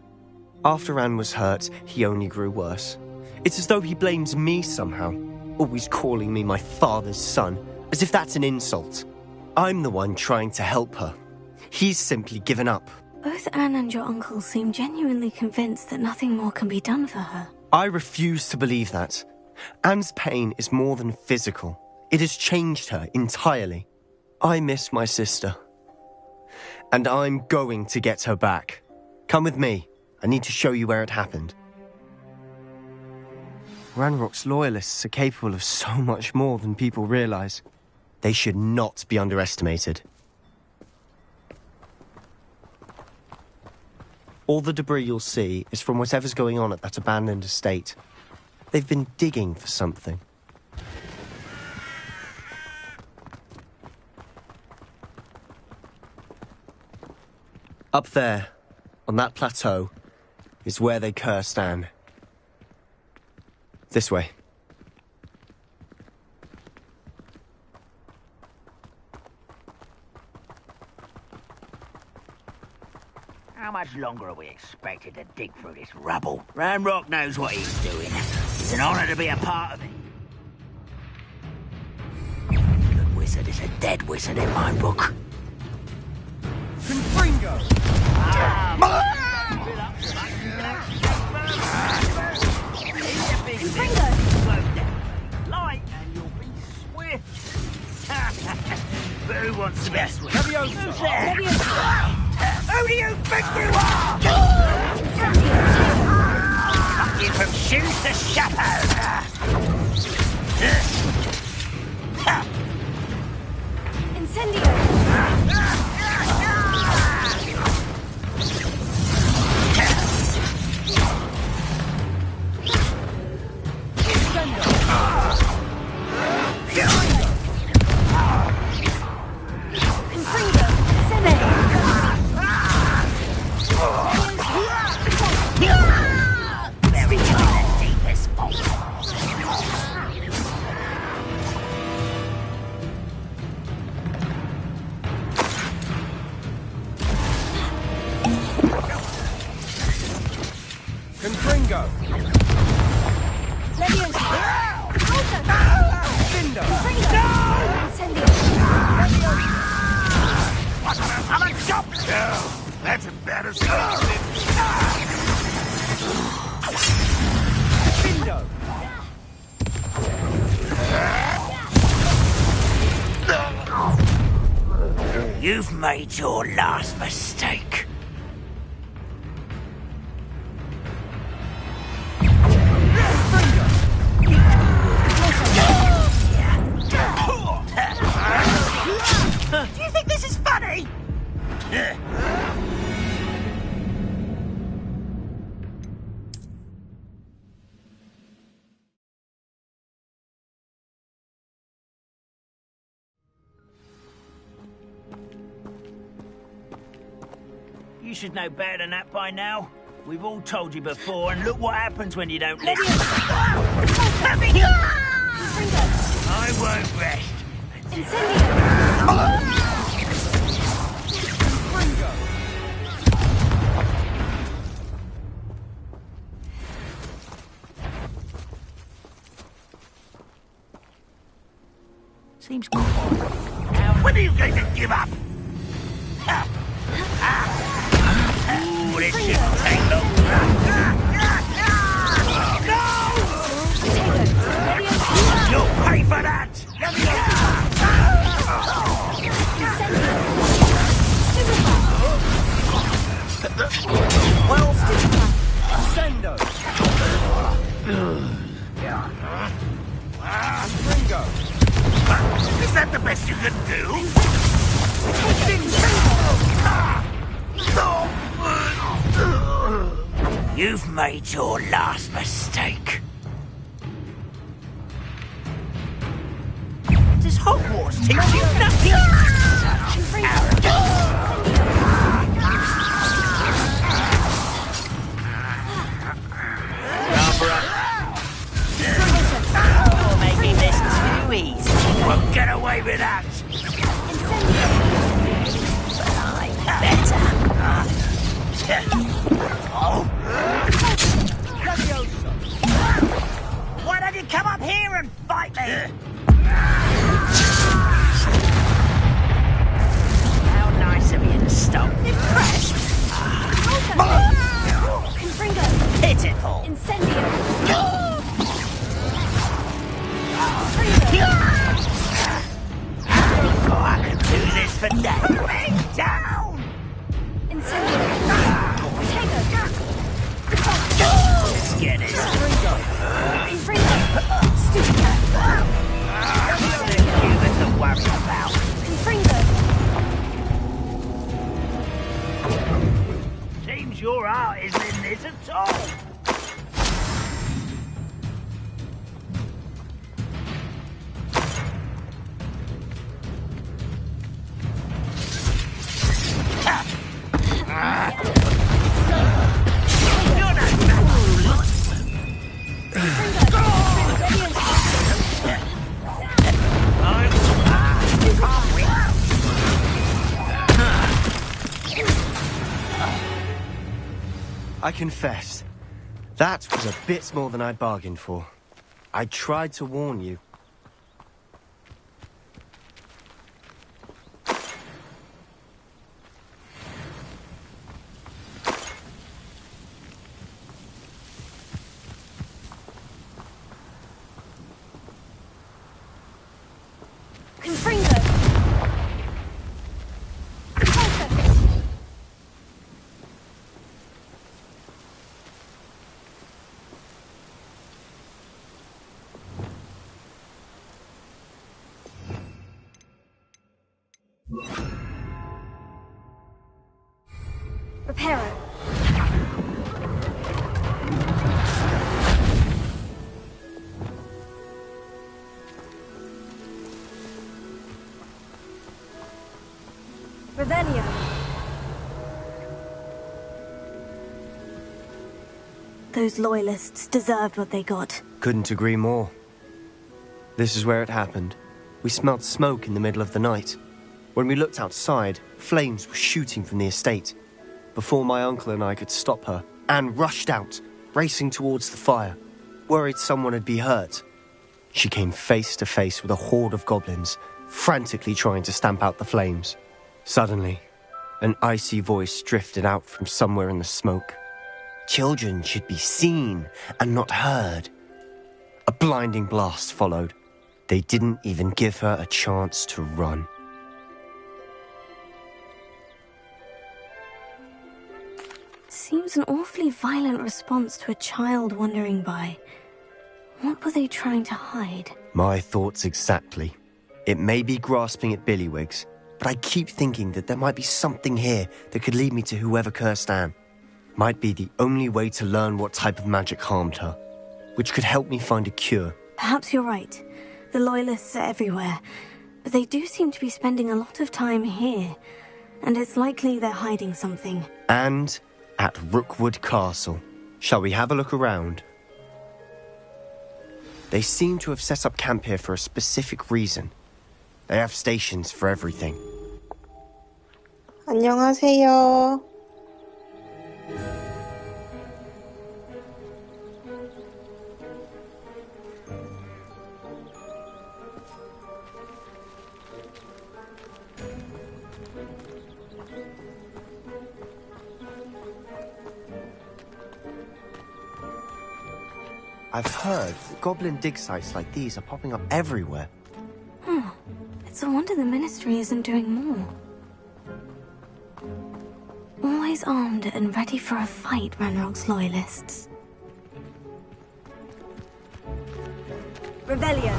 After Anne was hurt, he only grew worse. It's as though he blames me somehow, always calling me my father's son, as if that's an insult. I'm the one trying to help her. He's simply given up. Both Anne and your uncle seem genuinely convinced that nothing more can be done for her. I refuse to believe that. Anne's pain is more than physical. It has changed her entirely. I miss my sister. And I'm going to get her back. Come with me. I need to show you where it happened. Ranrock's loyalists are capable of so much more than people realize. They should not be underestimated. All the debris you'll see is from whatever's going on at that abandoned estate. They've been digging for something. Up there, on that plateau, is where they cursed Anne. This way. How much longer are we expected to dig through this rubble? Ranrock knows what he's doing. It's an honor to be a part of it. A good wizard is a dead wizard in my book. Confringo! Light and you'll be swift. Who wants the best one? Who's there? Who do you think you are? Fucking from shoes to chapeau. Incendio! Confringo! I'm a chop! No, that's embarrassing. Window! You've made your last mistake. Do you think this is funny? You should know better than that by now. We've all told you before, and look what happens when you don't listen. I won't rest. Seems cool. When are you going to give up? Ooh, this shouldn't take long. No! You'll pay for that! Well, Sendo! Ringo! Is that the best you can do? You've made your last mistake. Does Hogwarts teach you nothing? Such arrogance! You're making this too easy. Won't get away with that. But I'm better. Oh. your heart isn't in this at all. I confess, that was a bit more than I bargained for. I tried to warn you. Reparo. Revelio. Those loyalists deserved what they got. Couldn't agree more. This is where it happened. We smelled smoke in the middle of the night. When we looked outside, flames were shooting from the estate. Before my uncle and I could stop her, Anne rushed out, racing towards the fire, worried someone had been hurt. She came face to face with a horde of goblins, frantically trying to stamp out the flames. Suddenly, an icy voice drifted out from somewhere in the smoke. Children should be seen and not heard. A blinding blast followed. They didn't even give her a chance to run. Seems an awfully violent response to a child wandering by. What were they trying to hide? My thoughts exactly. It may be grasping at Billywigs, but I keep thinking that there might be something here that could lead me to whoever cursed Anne. Might be the only way to learn what type of magic harmed her, which could help me find a cure. Perhaps you're right. The Loyalists are everywhere, but they do seem to be spending a lot of time here, and it's likely they're hiding something. And at Rookwood Castle. Shall we have a look around? They seem to have set up camp here for a specific reason. They have stations for everything. 안녕하세요. I've heard that goblin dig sites like these are popping up everywhere. It's a wonder the Ministry isn't doing more. Always armed and ready for a fight, Ranrock's Loyalists. Revelio.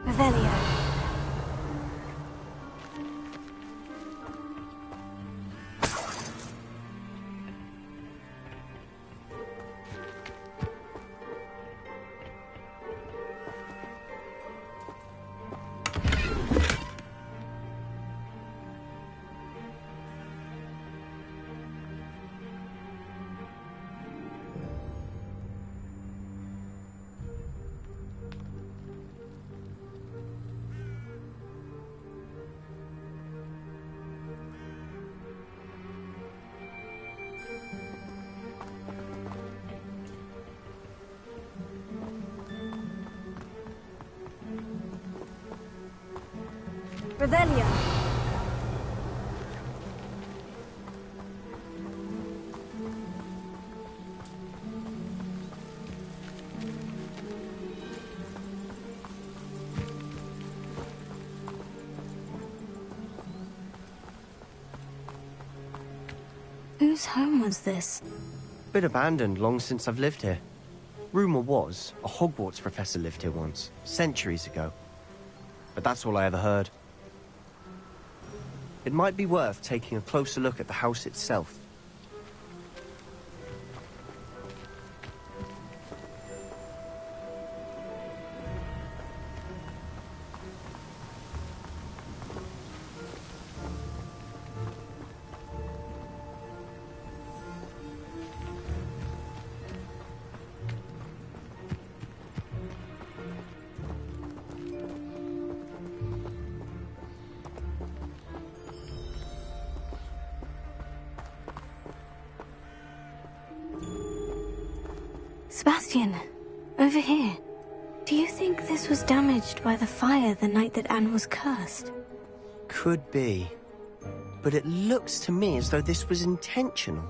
Revelio. Revelio. Whose home was this? Been abandoned long since I've lived here. Rumour was, a Hogwarts professor lived here once, centuries ago. But that's all I ever heard. It might be worth taking a closer look at the house itself. Sebastian, over here. Do you think this was damaged by the fire the night that Anne was cursed? Could be. But it looks to me as though this was intentional.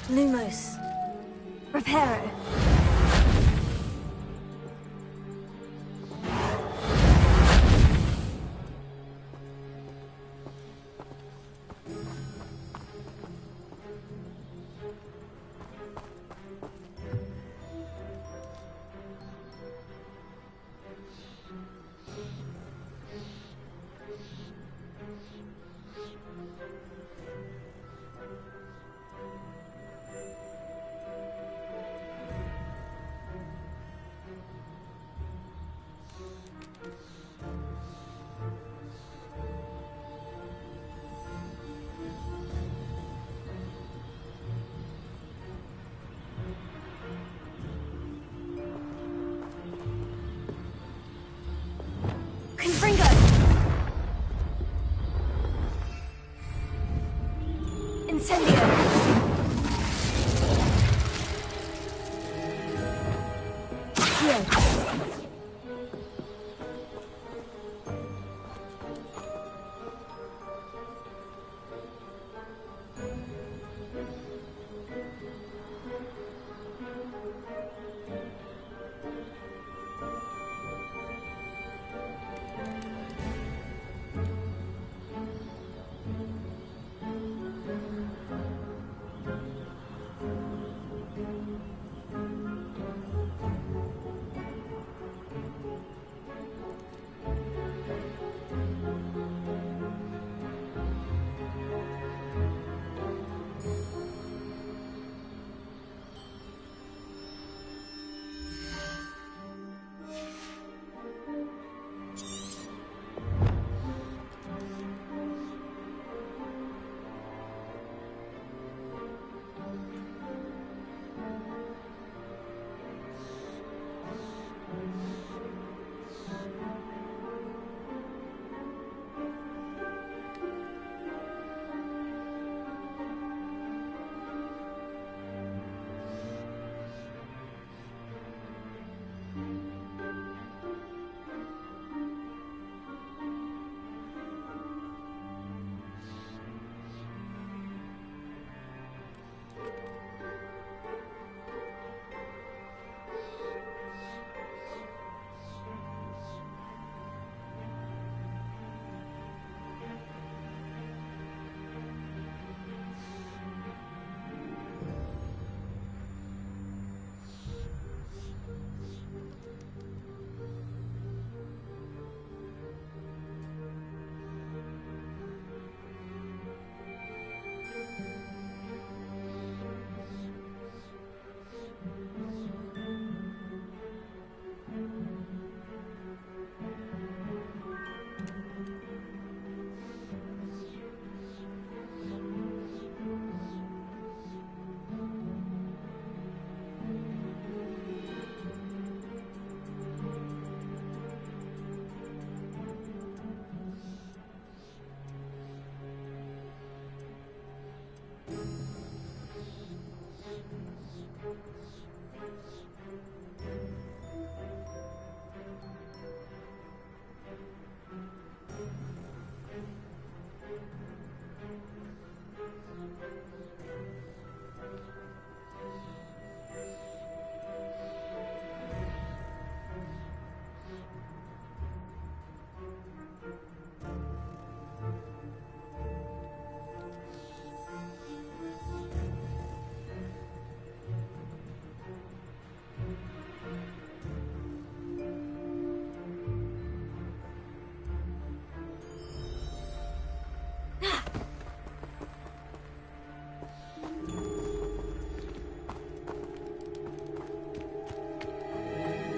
Lumos. Reparo.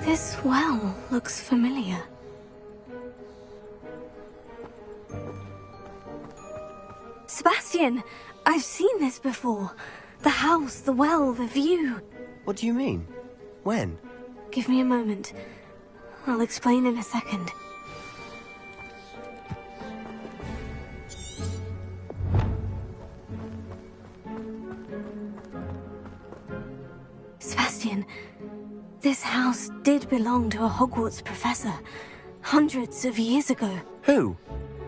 This well looks familiar. Sebastian! I've seen this before. The house, the well, the view. What do you mean? When? Give me a moment. I'll explain in a second. Sebastian, this house did belong to a Hogwarts professor, hundreds of years ago. Who?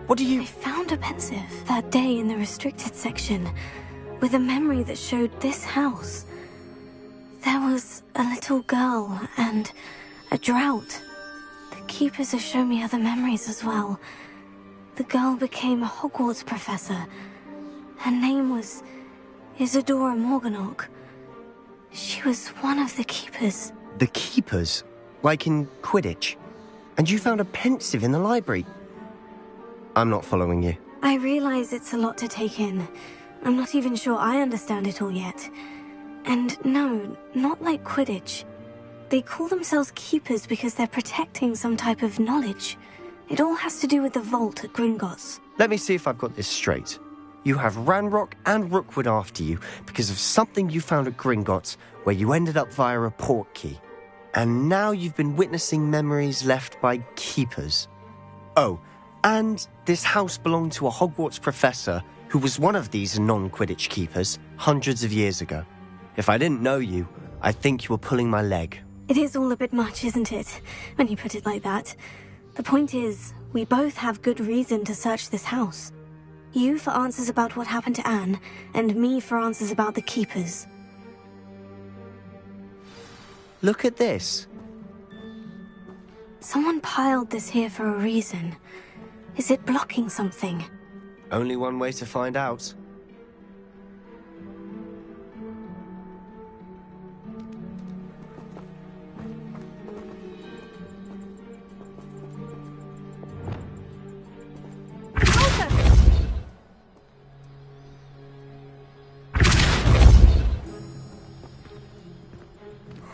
What do you... I found a pensive that day in the restricted section, with a memory that showed this house. There was a little girl and a drought. The keepers have shown me other memories as well. The girl became a Hogwarts professor. Her name was Isadora Morganach. She was one of the keepers. The keepers? Like in Quidditch? And you found a pensive in the library? I'm not following you. I realize it's a lot to take in. I'm not even sure I understand it all yet. And no, not like Quidditch. They call themselves keepers because they're protecting some type of knowledge. It all has to do with the vault at Gringotts. Let me see if I've got this straight. You have Ranrock and Rookwood after you because of something you found at Gringotts where you ended up via a portkey. And now you've been witnessing memories left by keepers. Oh, and this house belonged to a Hogwarts professor who was one of these non-Quidditch keepers hundreds of years ago. If I didn't know you, I'd think you were pulling my leg. It is all a bit much, isn't it, when you put it like that? The point is, we both have good reason to search this house. You for answers about what happened to Anne, and me for answers about the keepers. Look at this. Someone piled this here for a reason. Is it blocking something? Only one way to find out.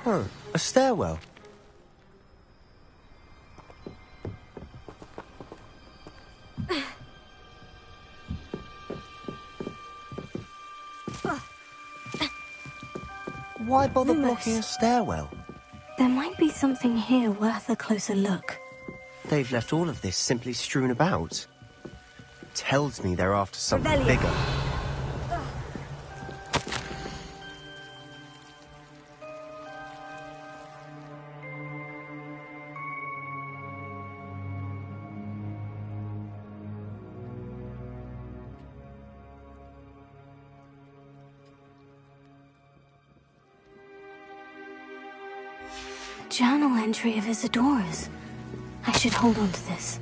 Huh, a stairwell. Why bother blocking a stairwell? There might be something here worth a closer look. They've left all of this simply strewn about. Tells me they're after something bigger. Journal entry of Isadora's. I should hold on to this.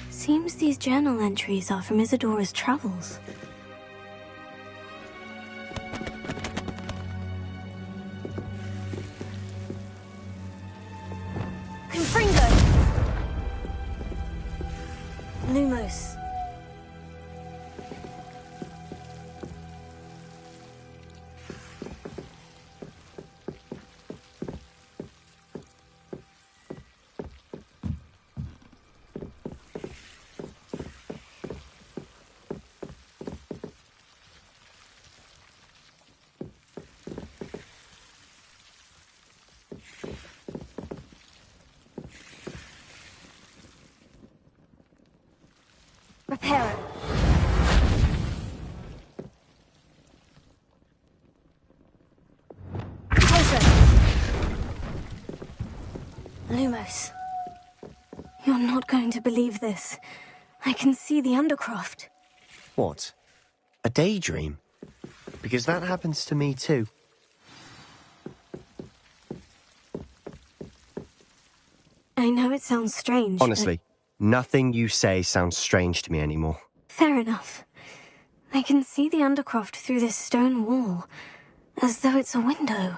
Seems these journal entries are from Isadora's travels. Lumos. Repair it. Closer. Lumos. You're not going to believe this. I can see the Undercroft. What? A daydream? Because that happens to me too. I know it sounds strange, Honestly, nothing you say sounds strange to me anymore. Fair enough. I can see the Undercroft through this stone wall, as though it's a window.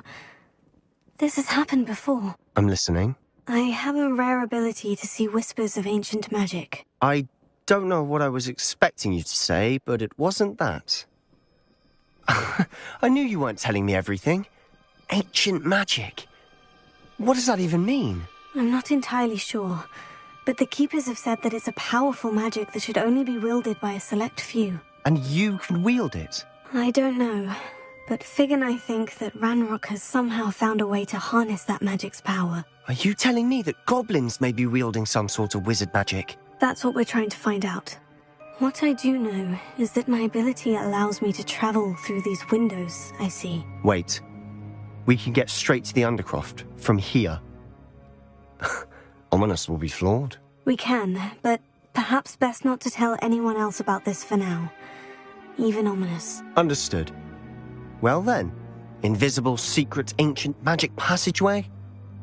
This has happened before. I'm listening. I have a rare ability to see whispers of ancient magic. I don't know what I was expecting you to say, but it wasn't that. I knew you weren't telling me everything. Ancient magic. What does that even mean? I'm not entirely sure, but the Keepers have said that it's a powerful magic that should only be wielded by a select few. And you can wield it? I don't know, but Fig and I think that Ranrock has somehow found a way to harness that magic's power. Are you telling me that goblins may be wielding some sort of wizard magic? That's what we're trying to find out. What I do know is that my ability allows me to travel through these windows I see. Wait. We can get straight to the Undercroft from here. Ominous will be floored. We can, but perhaps best not to tell anyone else about this for now. Even Ominous. Understood. Well then, invisible, secret, ancient magic passageway?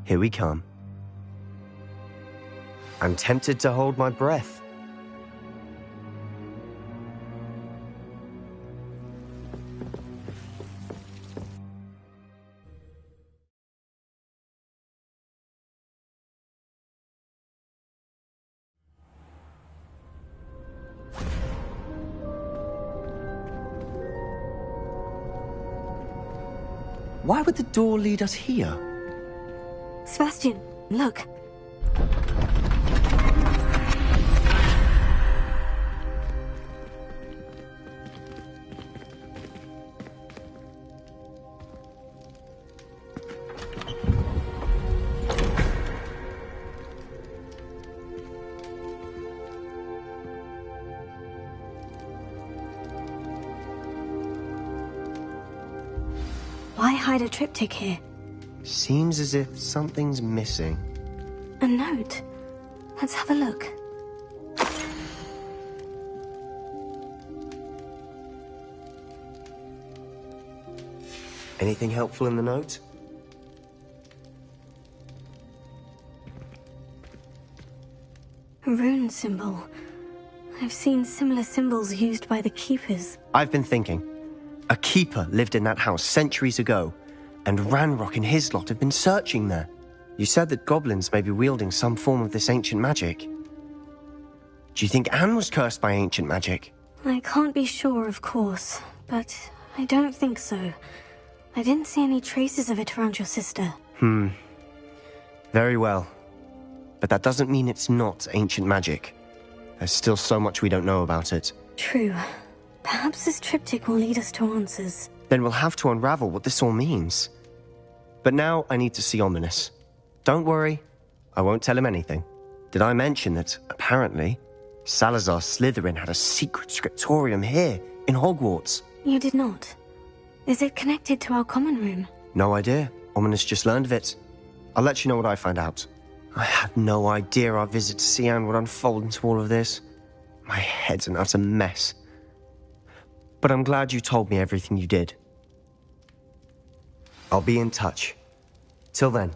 Here we come. I'm tempted to hold my breath. Why would the door lead us here? Sebastian, look. Why hide a triptych here? Seems as if something's missing. A note. Let's have a look. Anything helpful in the note? A rune symbol. I've seen similar symbols used by the Keepers. I've been thinking. A keeper lived in that house centuries ago, and Ranrock and his lot have been searching there. You said that goblins may be wielding some form of this ancient magic. Do you think Anne was cursed by ancient magic? I can't be sure, of course, but I don't think so. I didn't see any traces of it around your sister. Very well. But that doesn't mean it's not ancient magic. There's still so much we don't know about it. True. Perhaps this triptych will lead us to answers. Then we'll have to unravel what this all means. But now I need to see Ominous. Don't worry, I won't tell him anything. Did I mention that, apparently, Salazar Slytherin had a secret scriptorium here, in Hogwarts? You did not. Is it connected to our common room? No idea. Ominous just learned of it. I'll let you know what I find out. I had no idea our visit to Sian would unfold into all of this. My head's an utter mess. But I'm glad you told me everything you did. I'll be in touch. Till then.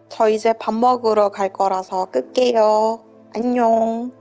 저 이제 밥 먹으러 갈 거라서 끌게요. 안녕.